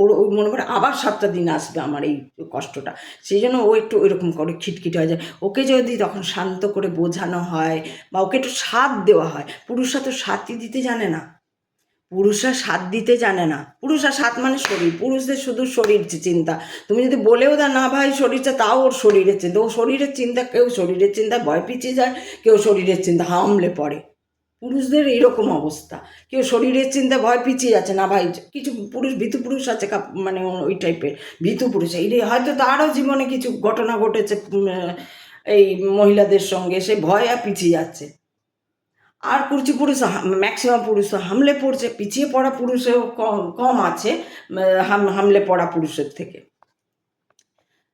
ওর ওই মনে করে আবার 7টা দিন আসবে আমার এই কষ্টটা। সেই জন্য ও একটু ওইরকম করে খিটখিট হয়ে যায়। ওকে যদি তখন শান্ত করে বোঝানো হয় বা ওকে একটু সাথ দেওয়া হয়, পুরুষরা তো সাথই দিতে জানে না, পুরুষরা সাথ দিতে জানে না। পুরুষরা সাথ মানে শরীর, পুরুষদের শুধু শরীর চিন্তা। তুমি যদি বলেও দাও না ভাই শরীরটা, তাও ওর শরীরের চিন্তা, ও শরীরের চিন্তা, কেউ শরীরের চিন্তা ভয় পিছিয়ে যায়, কেউ শরীরের চিন্তা হামলে পড়ে। পুরুষদের এইরকম অবস্থা, কেউ শরীরের চিন্তা ভয় পিছিয়ে যাচ্ছে না ভাই। কিছু পুরুষ, ভীতু পুরুষ আছে, মানে ওই টাইপের ভীতু পুরুষ, এই হয়তো তারও জীবনে কিছু ঘটনা ঘটেছে এই মহিলাদের সঙ্গে, সে ভয় আর পিছিয়ে যাচ্ছে। আর কিছু পুরুষ, ম্যাক্সিমাম পুরুষ তো হামলে পড়ছে, পিছিয়ে পড়া পুরুষেও কম কম আছে হামলে পড়া পুরুষের থেকে।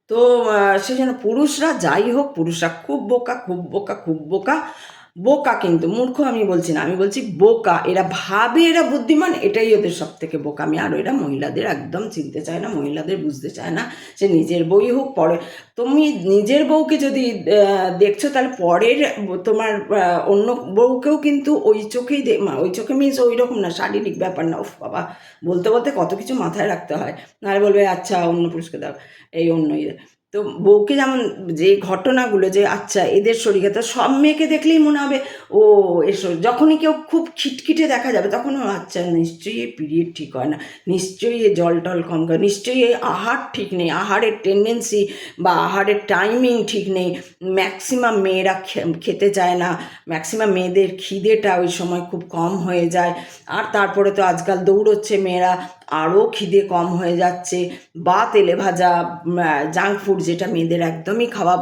তো সেই জন্য পুরুষরা যাই হোক, পুরুষরা খুব বোকা, খুব বোকা, খুব বোকা। বোকা কিন্তু, মূর্খ আমি বলছি না, আমি বলছি বোকা। এরা ভাবে এরা বুদ্ধিমান, এটাই ওদের সব থেকে বোকামি। আর এরা মহিলাদের একদম চিনতে চায় না, মহিলাদের বুঝতে চায় না। সে নিজের বউই হোক, পরে তুমি নিজের বউকে যদি দেখছো, তাহলে পরের তোমার অন্য বউকেও কিন্তু ওই চোখেই ওই চোখে মিনস ওই রকম না, শারীরিক ব্যাপার না। উফ বাবা, বলতে বলতে কত কিছু মাথায় রাখতে হয়। নাহলে বলবে আচ্ছা অন্য পুরুষকে দাও, এই অন্য ইয়ে। তো বউকে যেমন, যে ঘটনাগুলো, যে আচ্ছা এদের শরীরে, তো সব মেয়েকে দেখলেই মনে হবে ও এসো। যখনই কেউ খুব খিটখিটে দেখা যাবে, তখন আচ্ছা নিশ্চয়ই এই পিরিয়ড ঠিক হয় না, নিশ্চয়ই এ জল টল কম করে, নিশ্চয়ই এই আহার ঠিক নেই, আহারের টেন্ডেন্সি বা আহারের টাইমিং ঠিক নেই। ম্যাক্সিমাম মেয়েরা খেতে চায় না, ম্যাক্সিমাম মেয়েদের খিদেটা ওই সময় খুব কম হয়ে যায়। আর তারপরে তো আজকাল দৌড়চ্ছে মেয়েরা, আরও খিদে কম হয়ে যাচ্ছে। বা তেলে ভাজা জাঙ্ক ফুড, যেটা মেয়েদের একদমই খাওয়া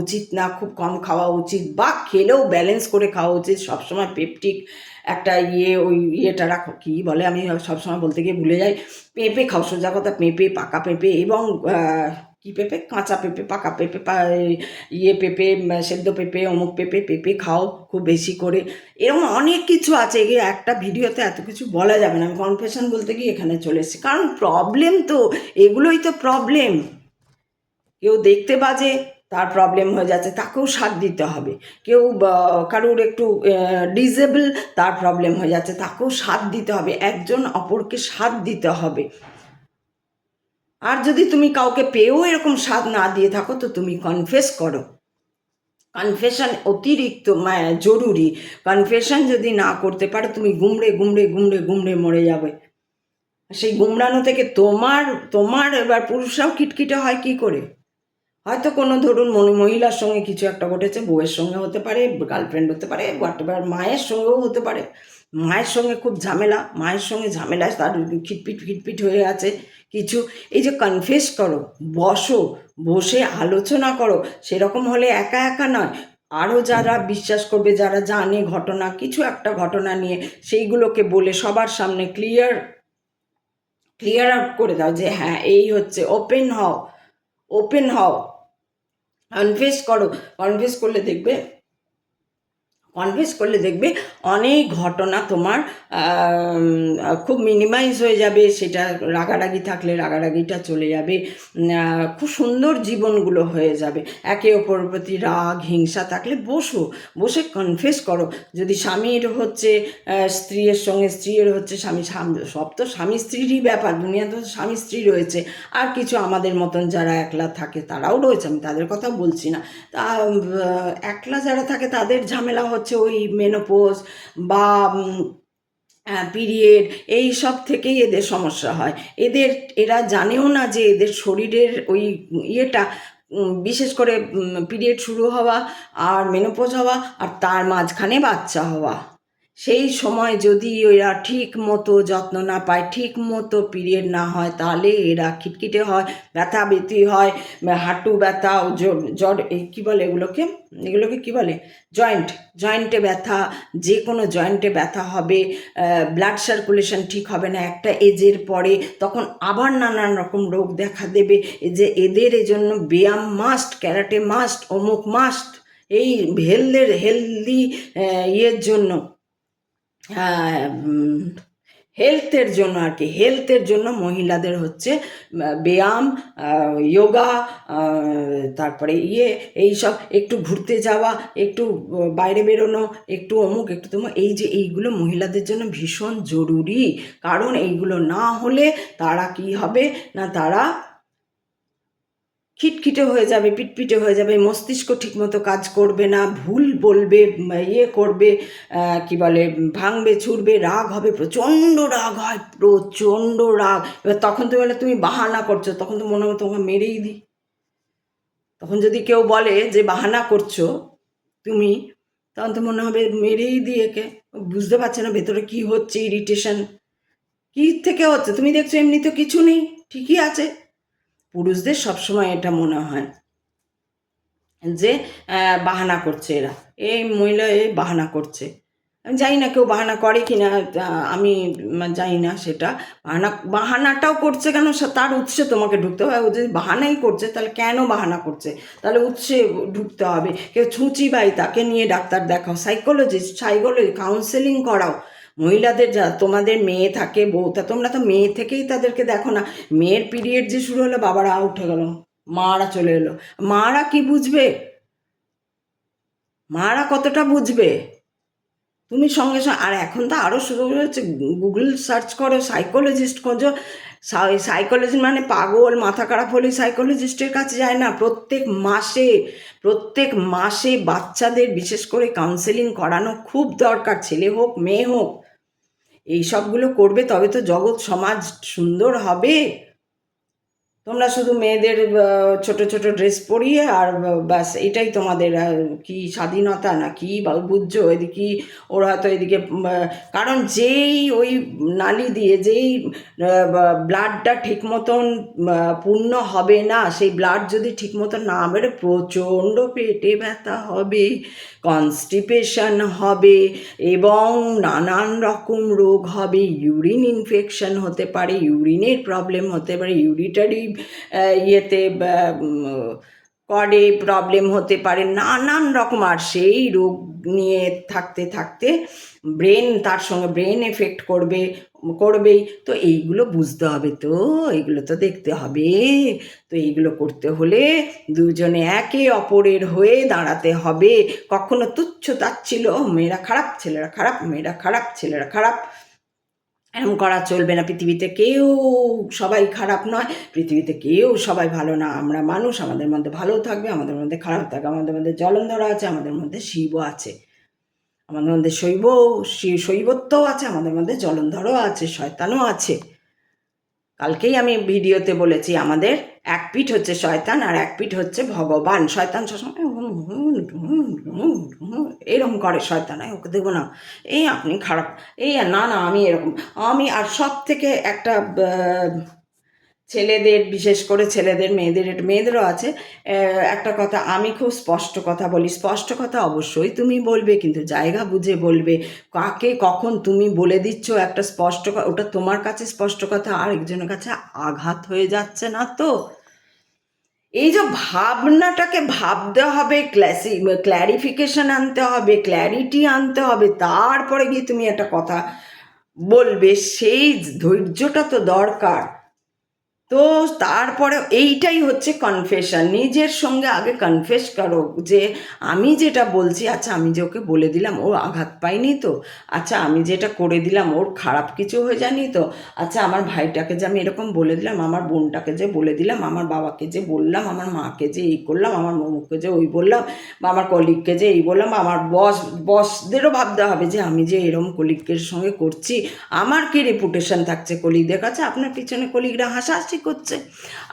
উচিত না, খুব কম খাওয়া উচিত, বা খেলেও ব্যালেন্স করে খাওয়া উচিত। সবসময় পেপটিক একটা ওই ইয়েটা রাখো, কী বলে, আমি সবসময় বলতে গিয়ে ভুলে যাই। পেঁপে খাও, সোজা কথা, পেঁপে, পাকা পেঁপে, এবং কী পেঁপে, কাঁচা পেঁপে, পাকা পেঁপে, পেঁপে, সেদ্ধ পেঁপে, অমুক পেঁপে, পেঁপে খাও খুব বেশি করে। এরকম অনেক কিছু আছে, একটা ভিডিওতে এত কিছু বলা যাবে না। আমি কনফেশন বলতে গিয়ে এখানে চলে এসেছি, কারণ প্রবলেম তো এগুলোই তো প্রবলেম। কেউ দেখতে বাজে, তার প্রবলেম হয়ে যাচ্ছে, তাকেও সাথ দিতে হবে। কেউ কারোর একটু ডিসেবল, তার প্রবলেম হয়ে যাচ্ছে, তাকেও সাথ দিতে হবে। একজন অপরকে সাথ দিতে হবে। আর যদি তুমি কাউকে পেয়েও এরকম সাথ না দিয়ে থাকো, তো তুমি কনফেস করো। কনফেশন অতিরিক্ত জরুরি। কনফেশন যদি না করতে পারো, তুমি গুমড়ে গুমড়ে গুমড়ে গুমড়ে মরে যাবে। সেই গুমড়ানো থেকে তোমার তোমার এবার পুরুষরাও খিটখিটে হয় কি করে? হয়তো কোনো ধরুন মহিলার সঙ্গে কিছু একটা ঘটেছে, বউয়ের সঙ্গে হতে পারে, গার্লফ্রেন্ড হতে পারে, হোয়াটএভার, মায়ের সঙ্গেও হতে পারে। মায়ের সঙ্গে খুব ঝামেলা, মায়ের সঙ্গে ঝামেলায় তার খিটপিট খিটপিট হয়ে আছে কিছু। এই যে কনফেস করো, বসে আলোচনা করো। সেরকম হলে একা একা নয়, আরও যারা বিশ্বাস করবে, যারা জানে ঘটনা, কিছু একটা ঘটনা নিয়ে, সেইগুলোকে বলে সবার সামনে ক্লিয়ার আউট করে দাও যে হ্যাঁ এই হচ্ছে। ওপেন হও, কনফেস করো। কনফেস করলে দেখবে অনেক ঘটনা তোমার খুব মিনিমাইজ হয়ে যাবে। সেটা রাগারাগি থাকলে রাগারাগিটা চলে যাবে, খুব সুন্দর জীবনগুলো হয়ে যাবে। একে অপরের প্রতি রাগ হিংসা থাকলে বসে কনফেস করো। যদি স্বামীর হচ্ছে স্ত্রীর সঙ্গে, স্ত্রীর হচ্ছে স্বামী, সব তো স্বামী স্ত্রীরই ব্যাপার, দুনিয়া তো স্বামী স্ত্রী রয়েছে। আর কিছু আমাদের মতন যারা একলা থাকে তারাও রয়েছে, আমি তাদের কথা বলছি না। তা একলা যারা থাকে তাদের ঝামেলা হচ্ছে ওই মেনোপজ বা পিরিয়ড, এই সব থেকেই এদের সমস্যা হয়। এরা জানেও না যে এদের শরীরের ওই ইয়েটা, বিশেষ করে পিরিয়ড শুরু হওয়া আর মেনোপজ হওয়া, আর তার মাঝখানে বাচ্চা হওয়া, সেই সময় যদি এরা ঠিক মতো যত্ন না পায়, ঠিক মতো পিরিয়ড না হয়, তাহলে এরা খিটখিটে হয়, ব্যথা ব্যথি হয়, হাঁটু ব্যথা, জ্বর, কী বলে এগুলোকে কী বলে, জয়েন্টে ব্যথা, যে কোনো জয়েন্টে ব্যথা হবে, ব্লাড সার্কুলেশন ঠিক হবে না একটা এজের পরে, তখন আবার নানান রকম রোগ দেখা দেবে। যে এদের এজন্য ব্যায়াম মাস্ট, ক্যারাটে মাস্ট, অমুক মাস্ট, এই হেলদি ইয়ের জন্য, হেলথের জন্য আর কি, হেলথের জন্য মহিলাদের হচ্ছে ব্যায়াম, যোগা, তারপরে এইসব একটু ঘুরতে যাওয়া, একটু বাইরে বেরোনো, একটু অমুক একটু তমুক, এইগুলো মহিলাদের জন্য ভীষণ জরুরি। কারণ এইগুলো না হলে তারা কি হবে না, তারা খিটখিটে হয়ে যাবে, পিটপিটে হয়ে যাবে, মস্তিষ্ক ঠিকমতো কাজ করবে না, ভুল বলবে, করবে, কি বলে, ভাঙবে ছুড়বে, রাগ হবে, প্রচণ্ড রাগ হয়, প্রচণ্ড রাগ। এবার তখন তো বলে তুমি বাহানা করছো, তখন তো মনে হবে তোমাকে মেরেই দিই। তখন যদি কেউ বলে যে বাহানা করছো তুমি, তখন তো মনে হবে মেরেই দিই একে, বুঝতে পারছে না ভেতরে কি হচ্ছে, ইরিটেশন কী থেকে হচ্ছে। তুমি দেখছো এমনি তো কিছু নেই, ঠিকই আছে। পুরুষদের সবসময় এটা মনে হয় যে বাহানা করছে এরা, এই মহিলা এই বাহানা করছে। আমি জানি না কেউ বাহানা করে কি না, আমি জানি না সেটা। বাহানাটাও করছে কেন, তার উৎসে তোমাকে ঢুকতে হবে। ও যদি বাহানাই করছে তাহলে কেন বাহানা করছে, তাহলে উৎসে ঢুকতে হবে। কেউ ছুঁচি বাই, তাকে নিয়ে ডাক্তার দেখাও, সাইকোলজি কাউন্সেলিং করাও। মহিলাদের যা তোমাদের মেয়ে থাকে, বউটা, তোমরা তো মেয়ে থেকেই তাদেরকে দেখো না। মেয়ের পিরিয়ড যে শুরু হলো, বাবারা উঠে গেল, মারা চলে এলো। মারা কি বুঝবে, মারা কতটা বুঝবে? তুমি সঙ্গে সঙ্গে, আর এখন তো আরও শুরু হয়েছে, গুগল সার্চ করো, সাইকোলজিস্ট খোঁজো। সাইকোলজি মানে পাগল, মাথা খারাপ হলে সাইকোলজিস্টের কাছে যায় না। প্রত্যেক মাসে বাচ্চাদের বিশেষ করে কাউন্সেলিং করানো খুব দরকার, ছেলে হোক মেয়ে হোক। এই সবগুলো করবে তবে তো জগৎ সমাজ সুন্দর হবে। তোমরা শুধু মেয়েদের ছোট ছোট ড্রেস পরিয়ে আর ব্যাস, এটাই তোমাদের কি স্বাধীনতা না কি বুঝছো? এদিকে ওরা হয়তো এদিকে, কারণ যেই ওই নালি দিয়ে যেই ব্লাডটা ঠিক মতন পূর্ণ হবে না, সেই ব্লাড যদি ঠিক মতন না বেরো, প্রচণ্ড পেটে ব্যথা হবে, কনস্টিপেশন হবে, এবং নানান রকম রোগ হবে। ইউরিন ইনফেকশন হতে পারে, ইউরিনের প্রবলেম হতে পারে, ইউরিটারি ইয়েতে কর্ডে প্রবলেম হতে পারে, নানান রকম। আর সেই রোগ নিয়ে থাকতে থাকতে তার সঙ্গে ব্রেন এফেক্ট করবেই। তো এইগুলো বুঝতে হবে, তো এইগুলো তো দেখতে হবে। তো এইগুলো করতে হলে দুজনে একে অপরের হয়ে দাঁড়াতে হবে। কখনো তুচ্ছ তাচ্ছিল্য, মেয়েরা খারাপ, ছেলেরা খারাপ, মেয়েরা খারাপ, ছেলেরা খারাপ, এরকম করা চলবে না। পৃথিবীতে কেউ সবাই খারাপ নয়, পৃথিবীতে কেউ সবাই ভালো না। আমরা মানুষ, আমাদের মধ্যে ভালোও থাকবে, আমাদের মধ্যে খারাপ থাকবে, আমাদের মধ্যে জলন্ধরা আছে, আমাদের মধ্যে শিবও আছে, আমাদের মধ্যে শৈবত্বও আছে, আমাদের মধ্যে জলন্ধরও আছে, শয়তানও আছে। কালকেই আমি ভিডিওতে বলেছি, আমাদের এক পিঠ হচ্ছে শয়তান আর এক পিঠ হচ্ছে ভগবান। শয়তান সবসময় এরকম করে, শয়তান ওকে দেবো না, এই আপনি খারাপ, এই না না আমি এরকম, আমি। আর সব থেকে একটা ছেলেদের, বিশেষ করে ছেলেদের, মেয়েদেরও আছে একটা কথা, আমি খুব স্পষ্ট কথা বলি। স্পষ্ট কথা অবশ্যই তুমি বলবে, কিন্তু জায়গা বুঝে বলবে। কাকে কখন তুমি বলে দিচ্ছ একটা স্পষ্ট কথা, ওটা তোমার কাছে স্পষ্ট কথা আর একজনের কাছে আঘাত হয়ে যাচ্ছে না তো? এই যে ভাবনাটাকে ভাবতে হবে, ক্ল্যারিফিকেশন আনতে হবে, ক্ল্যারিটি আনতে হবে, তারপরে গিয়ে তুমি একটা কথা বলবে, সেই ধৈর্যটা তো দরকার। তো তারপরে এইটাই হচ্ছে কনফেশন। নিজের সঙ্গে আগে কনফেস করো যে আমি যেটা বলছি, আচ্ছা আমি যে ওকে বলে দিলাম, ও আঘাত পায়নি তো? আচ্ছা আমি যেটা করে দিলাম, ওর খারাপ কিছু হয়ে যায়নি তো? আচ্ছা আমার ভাইটাকে যে আমি এরকম বলে দিলাম, আমার বোনটাকে যে বলে দিলাম, আমার বাবাকে যে বললাম, আমার মাকে যে এই করলাম, আমার মমুকে যে ওই বললাম, বা আমার কলিগকে যে এই বললাম, বা আমার বসদেরও ভাবতে হবে যে আমি যে এরকম কলিগের সঙ্গে করছি, আমার কি রেপুটেশন থাকছে কলিগদের কাছে? আপনার পিছনে কলিগরা হাসাহাসি কাজই করছে।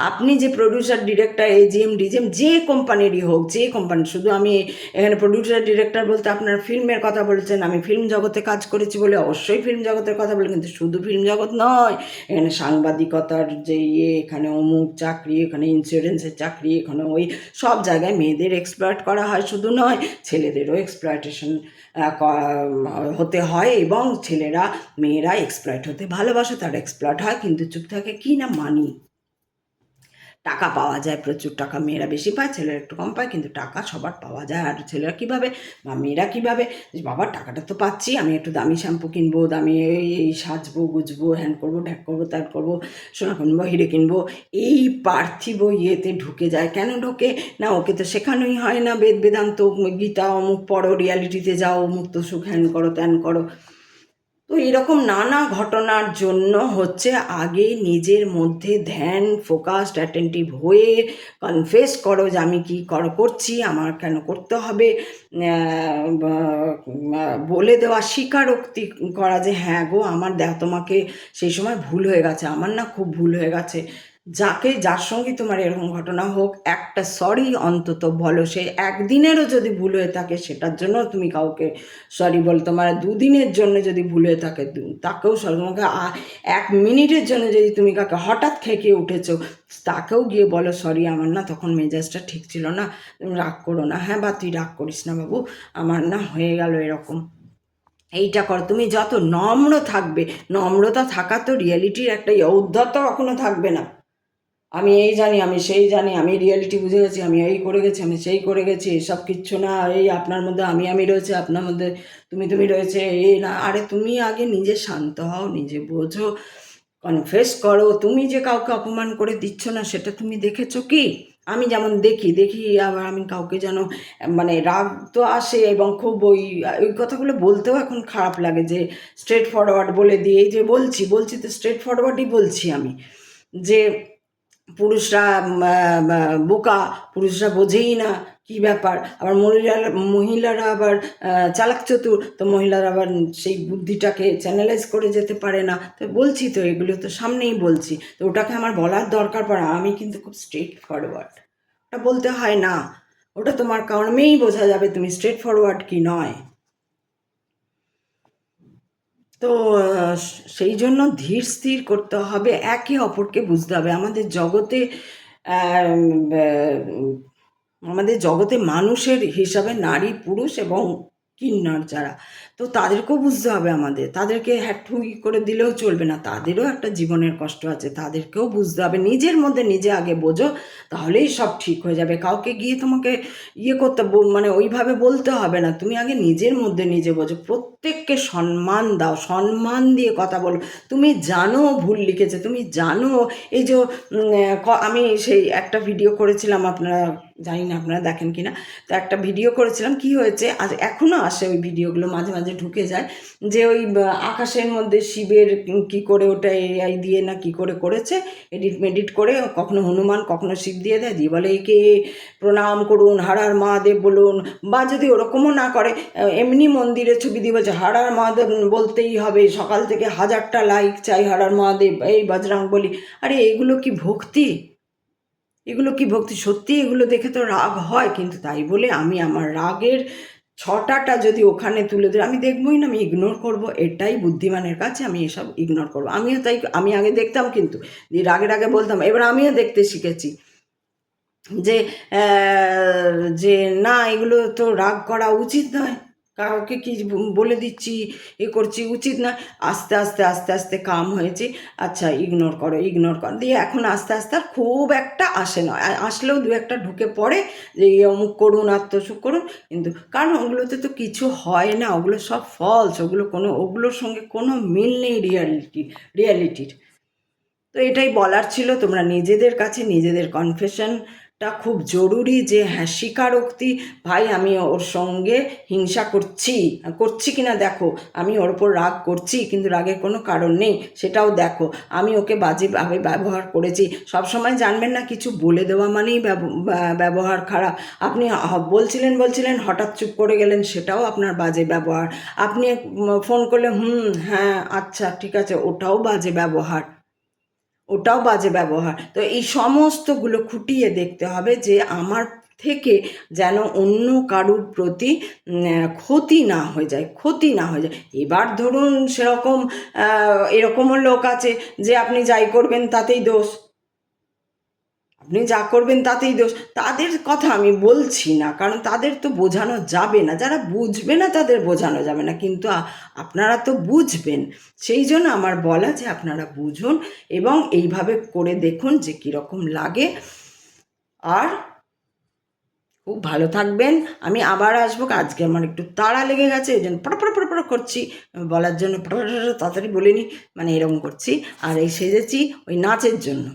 আপনি যে প্রডিউসার ডিরেক্টর এজিএম ডিজিএম যে কোম্পানিরই হোক, যে কোম্পানি, শুধু আমি এখানে প্রডিউসার ডিরেক্টর বলতে আপনার ফিল্মের কথা বলছেন, আমি ফিল্ম জগতে কাজ করেছি বলে অবশ্যই ফিল্ম জগতের কথা বলি, কিন্তু শুধু ফিল্ম জগৎ নয়, এখানে সাংবাদিকতার যে এখানে অমুক চাকরি, এখানে ইন্স্যুরেন্সের চাকরি, এখানে ওই সব জায়গায় মেয়েদের এক্সপ্লয়েট করা হয়, শুধু নয় ছেলেদেরও এক্সপ্লয়েটেশন হতে হয়, এবং ছেলেরা মেয়েরা এক্সপ্লয়েট হতে ভালোবাসে, তারা এক্সপ্লয়েট হয়, কিন্তু চুপ থাকে কি না, মানি, টাকা পাওয়া যায়, প্রচুর টাকা, মেয়েরা বেশি পায়, ছেলেরা একটু কম পায়, কিন্তু টাকা সবার পাওয়া যায়। আর ছেলেরা কীভাবে বা মেয়েরা কীভাবে, বাবা টাকাটা তো পাচ্ছি, আমি একটু দামি শ্যাম্পু কিনবো, দামি এই সাজবো গুজবো, হ্যান করবো, ঢ্যাক করবো, ত্যাগ করবো, সোনা কিনবো, হিরে কিনবো, এই পার্থিব ইয়েতে ঢুকে যায়। কেন ঢোকে না, ওকে তো শেখানোই হয় না বেদ বেদান্ত গীতা, অমুক পড়ো, রিয়ালিটিতে যাও, মুক্ত সুখ, হ্যান করো ত্যান করো। তো এরকম নানা ঘটনার জন্য হচ্ছে আগে নিজের মধ্যে ধ্যান, ফোকাসড, অ্যাটেন্টিভ হয়ে কনফেস করো যে আমি কী করছি, আমার কেন করতে হবে, বলে দেওয়া, স্বীকারোক্তি করা যে হ্যাঁ গো আমার তোমাকে সেই সময় ভুল হয়ে গেছে, আমার না খুব ভুল হয়ে গেছে। যার সঙ্গে তোমার এরকম ঘটনা হোক, একটা সরি অন্তত বলো। সে একদিনেরও যদি ভুল হয়ে থাকে সেটার জন্য তুমি কাউকে সরি বলো, তোমার দুদিনের জন্য যদি ভুল হয়ে থাকে তাকেও সরি, তোমাকে 1 মিনিটের জন্য যদি তুমি কাকে হঠাৎ খেকে উঠেছো তাকেও গিয়ে বলো সরি, আমার না তখন মেজাজটা ঠিক ছিল না, তুমি রাগ করো না, হ্যাঁ বা তুই রাগ করিস না বাবু, আমার না হয়ে গেল এরকম, এইটা কর। তুমি যত নম্র থাকবে, নম্রতা থাকা তো রিয়েলিটির একটা ঔদ্ধত্য কখনো থাকবে না, আমি এই জানি, আমি সেই জানি, আমি রিয়েলিটি বুঝে গেছি, আমি এই করে গেছি, আমি সেই করে গেছি, এসব কিচ্ছু না, এই আপনার মধ্যে আমি রয়েছে, আপনার মধ্যে তুমি রয়েছে, এই না। আরে তুমি আগে নিজে শান্ত হও, নিজে বোঝো, কনফেস করো, তুমি যে কাউকে অপমান করে দিচ্ছ না সেটা তুমি দেখেছো কি? আমি যেমন দেখি, আবার আমি কাউকে যেন মানে রাগ তো আসে, এবং খুব ওই কথাগুলো বলতেও এখন খারাপ লাগে যে স্ট্রেট ফরওয়ার্ড বলে দিয়ে, এই যে বলছি তো স্ট্রেট ফরওয়ার্ডই বলছি আমি, যে পুরুষরা বোকা, পুরুষরা বোঝেই না কি ব্যাপার, আবার মহিলারা আবার চালাক চতুর, তো মহিলারা আবার সেই বুদ্ধিটাকে চ্যানেলাইজ করে যেতে পারে না। তো বলছি তো এগুলো তো সামনেই বলছি, তো ওটাকে আমার বলার দরকার পড়ে, আমি কিন্তু খুব স্ট্রেট ফরওয়ার্ড, ওটা বলতে হয় না, ওটা তোমার কর্মেই বোঝা যাবে তুমি স্ট্রেট ফরওয়ার্ড কি নয়। তো সেই জন্য ধীর স্থির করতে হবে, একে অপরকে বুঝতে হবে। আমাদের জগতে মানুষের হিসাবে নারী, পুরুষ এবং কিন্নর যারা, তো তাদেরকেও বুঝতে হবে আমাদের, তাদেরকে হ্যাটহুই করে দিলেও চলবে না, তাদেরও একটা জীবনের কষ্ট আছে, তাদেরকেও বুঝতে হবে। নিজের মধ্যে নিজে আগে বোঝো, তাহলেই সব ঠিক হয়ে যাবে। কাউকে গিয়ে তোমাকে করতে মানে ওইভাবে বলতে হবে না, তুমি আগে নিজের মধ্যে নিজে বোঝো, প্রত্যেককে সম্মান দাও, সম্মান দিয়ে কথা বলো। তুমি জানো ভুল লিখেছে, তুমি জানো এই যে আমি সেই একটা ভিডিও করেছিলাম, আপনারা জানি না আপনারা দেখেন কি না, তো একটা ভিডিও করেছিলাম, কি হয়েছে আজ এখনও আসে ওই ভিডিওগুলো, মাঝে মাঝে ঢুকে যায়, যে ওই আকাশের মধ্যে শিবের কি করে ওটা এআই দিয়ে না কি করে করেছে, এডিট করে, কখনো হনুমান কখনো শিব দিয়ে দেয়, দিয়ে বলে একে প্রণাম করুন, হর হর মহাদেব বলুন, বা যদি ওরকমও না করে এমনি মন্দিরের ছবি দিয়ে বলছে হর হর মহাদেব বলতেই হবে, সকাল থেকে 1000টা লাইক চাই, হর হর মহাদেব, এই বজরং বলি। আরে এগুলো কি ভক্তি? এগুলো কি ভক্তি? সত্যি এগুলো দেখে তো রাগ হয়, কিন্তু তাই বলে আমি আমার রাগের ছটাটা যদি ওখানে তুলে দিই, আমি দেখবই না, আমি ইগনোর করব, এটাই বুদ্ধিমানের কাছে, আমি এসব ইগনোর করব। আমিও তাই, আমি আগে দেখতাম কিন্তু রাগের আগে বলতাম, এবার আমিও দেখতে শিখেছি যে যে না, এগুলো তো রাগ করা উচিত নয়, কাউকে কি বলে দিচ্ছি, করছি, উচিত না। আস্তে আস্তে আস্তে আস্তে কাম হয়েছি, আচ্ছা ইগনোর করো দিয়ে এখন আস্তে আস্তে আর খুব একটা আসে না, আসলেও 2-1টা ঢুকে পড়ে যে অমুক করুন, আত্মসুখ করুন, কিন্তু কারণ ওগুলোতে তো কিছু হয় না, ওগুলো সব ফলস, ওগুলোর সঙ্গে কোনো মিল নেই রিয়ালিটির। তো এটাই বলার ছিল, তোমরা নিজেদের কাছে নিজেদের কনফেশনটা খুব জরুরি, যে হ্যাঁ স্বীকারোক্তি, ভাই আমি ওর সঙ্গে হিংসা করছি কিনা দেখো, আমি ওর ওপর রাগ করছি কিন্তু রাগের কোনো কারণ নেই সেটাও দেখো, আমি ওকে বাজেভাবে ব্যবহার করেছি। সবসময় জানবেন না কিছু বলে দেওয়া মানেই ব্যবহার খারাপ। আপনি বলছিলেন হঠাৎ চুপ করে গেলেন, সেটাও আপনার বাজে ব্যবহার। আপনি ফোন করলে হ্যাঁ আচ্ছা ঠিক আছে, ওটাও বাজে ব্যবহার। ওটাও বাজে ব্যবহার। তো এই সমস্তগুলো খুঁটিয়ে দেখতে হবে যে আমার থেকে যেন অন্য কারুর প্রতি ক্ষতি না হয়ে যায়, ক্ষতি না হয়ে যায়। এবার ধরুন সেরকম এরকমও লোক আছে যে আপনি যাই করবেন তাতেই দোষ, আপনি যা করবেন তাতেই দোষ। তাদের কথা আমি বলছি না, কারণ তাদের তো বোঝানো যাবে না, যারা বুঝবে না তাদের বোঝানো যাবে না, কিন্তু আপনারা তো বুঝবেন। সেই জন্য আমার বলা যে আপনারা বুঝুন এবং এইভাবে করে দেখুন যে কীরকম লাগে। আর খুব ভালো থাকবেন। আমি আবার আসবো, আজকে আমার একটু তাড়া লেগে গেছে, এই জন্য পড় করছি বলার জন্য, তাড়াতাড়ি বলিনি, মানে এরকম করছি। আর এই সেজেছি ওই নাচের জন্য।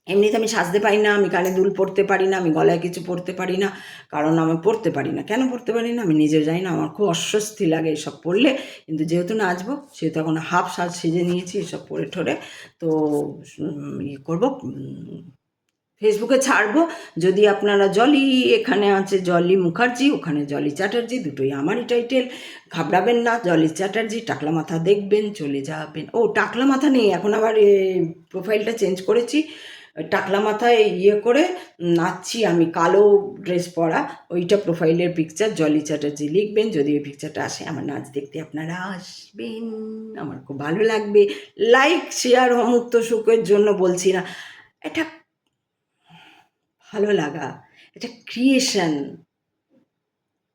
এমনিতে আমি সাজতে পারি না, আমি কানে দুল পরতে পারি না, আমি গলায় কিছু পরতে পারি না, কারণ আমি পরতে পারি না। কেন পরতে পারি না আমি নিজেও জানি না, আমার খুব অস্বস্তি লাগে এসব পরলে। কিন্তু যেহেতু নাচবো সেহেতু এখন হাফ সাজ সেজে নিয়েছি এসব পরে ঠরে। তো ইয়ে করবো, ফেসবুকে ছাড়বো। যদি আপনারা জলি, এখানে আছে জলি মুখার্জি, ওখানে জলি চ্যাটার্জি, দুটোই আমারই টাইটেল। ঘাবড়াবেন না, জলি চ্যাটার্জি, টাকলা মাথা দেখবেন চলে যাবেন। ও টাকলা মাথা নেই, এখন আবার প্রোফাইলটা চেঞ্জ করেছি। টাকলা মাথায় ইয়ে করে নাচছি আমি, কালো ড্রেস পরা, ওইটা প্রোফাইলের পিকচার, জলি চ্যাটার্জি লিখবেন। যদি ওই পিকচারটা আসে আমার নাচ দেখতে আপনারা আসবেন, আমার খুব ভালো লাগবে। লাইক শেয়ার অমুক্ত সুখের জন্য বলছি না, এটা ভালো লাগা, এটা ক্রিয়েশন।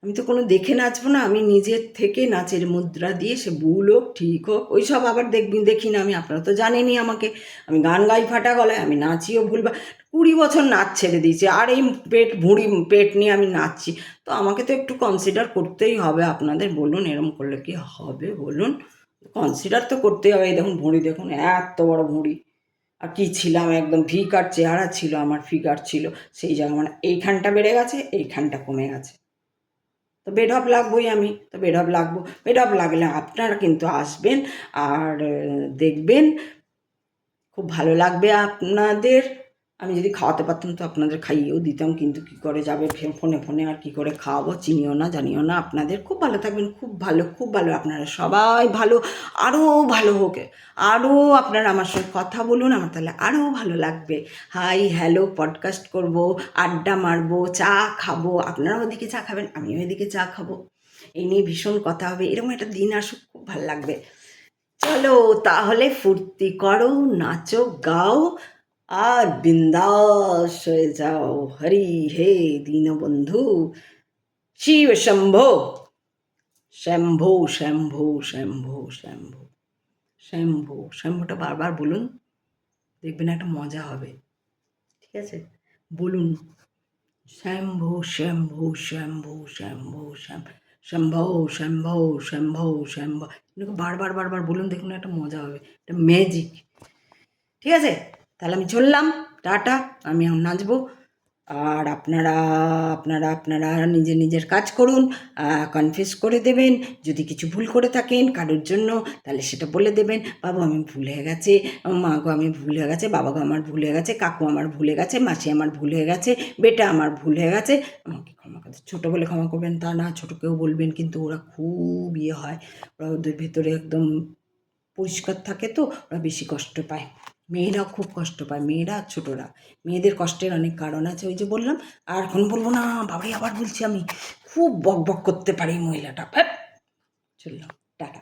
আমি তো কোনো দেখে নাচবো না, আমি নিজের থেকে নাচের মুদ্রা দিয়ে, সে ভুল হোক ঠিক হোক ওইসব আবার দেখি না আমি, আপনারা তো জানেনই আমাকে, আমি গান গাই ফাটা গলায়, আমি নাচিও ভুলবা। 20 বছর নাচ ছেড়ে দিয়েছি, আর এই পেট নিয়ে আমি নাচছি, তো আমাকে তো একটু কনসিডার করতেই হবে আপনাদের। বলুন এরম করলে কি হবে বলুন, কনসিডার তো করতেই হবে। এই দেখুন ভুঁড়ি দেখুন, এত বড় ভুঁড়ি। আর কী ছিলাম, একদম ফিগার চেহারা ছিল আমার, ফিগার ছিল, সেই জায়গা মানে এইখানটা বেড়ে গেছে, এইখানটা কমে গেছে। তো বেঢপ লাগবোই আমি, তো বেঢপ লাগবো। বেঢপ লাগলে আপনারা কিন্তু আসবেন আর দেখবেন, খুব ভালো লাগবে আপনাদের। আমি যদি খাওয়াতে পারতাম তো আপনাদের খাইয়েও দিতাম, কিন্তু কী করে যাবে ফোনে আর কী করে খাওয়াবো, চিনিও না জানিও না। আপনাদের খুব ভালো থাকবেন, খুব ভালো, আপনারা সবাই ভালো, আরও ভালো হোক, আরও আপনারা আমার সঙ্গে কথা বলুন, আমার তাহলে আরও ভালো লাগবে। হাই হ্যালো পডকাস্ট করব, আড্ডা মারবো, চা খাবো, আপনারাও ওদিকে চা খাবেন, আমিও এদিকে চা খাবো, এই নিয়ে ভীষণ কথা হবে। এরকম একটা দিন আসুক, খুব ভালো লাগবে। চলো তাহলে ফুর্তি করো, নাচো গাও আর বিন্দাস হয়ে যাও। হরি হে দীনবন্ধু শিব শম্ভো, শম্ভো শম্ভো শম্ভো শম্ভো শম্ভো। শম্ভোটা বারবার বলুন, দেখবেন একটা মজা হবে, ঠিক আছে? বলুন শম্ভো শম্ভো শম্ভো শম্ভো শম্ভো শম্ভো শম্ভো শম্ভো, বারবার বলুন, দেখুন একটা মজা হবে, একটা ম্যাজিক। ঠিক আছে, তাহলে আমি চললাম, টাটা। আমি এখন নাচবো, আর আপনারা নিজের কাজ করুন, কনফেস করে দেবেন যদি কিছু ভুল করে থাকেন কারোর জন্য, তাহলে সেটা বলে দেবেন, বাবু আমি ভুল হয়ে গেছে, মা গো আমি ভুল হয়ে গেছে, বাবা গো আমার ভুল হয়ে গেছে, কাকু আমার ভুল হয়ে গেছে, মাসি আমার ভুল হয়ে গেছে, বেটা আমার ভুল হয়ে গেছে, আমাকে ক্ষমা করতে। ছোটো বলে ক্ষমা করবেন তা না, ছোটোকেও বলবেন, কিন্তু ওরা খুব ইয়ে হয়, ওরা ওদের ভেতরে একদম পরিষ্কার থাকে, তো ওরা বেশি কষ্ট পায়। মেয়েরাও খুব কষ্ট পায়, মেয়েরা ছোটরা, মেয়েদের কষ্টের অনেক কারণ আছে, ওই যে বললাম। আর এখন বলবো না, বাবারে আবার বলছি, আমি খুব বক করতে পারি মহিলাটা। চললাম, টাটা।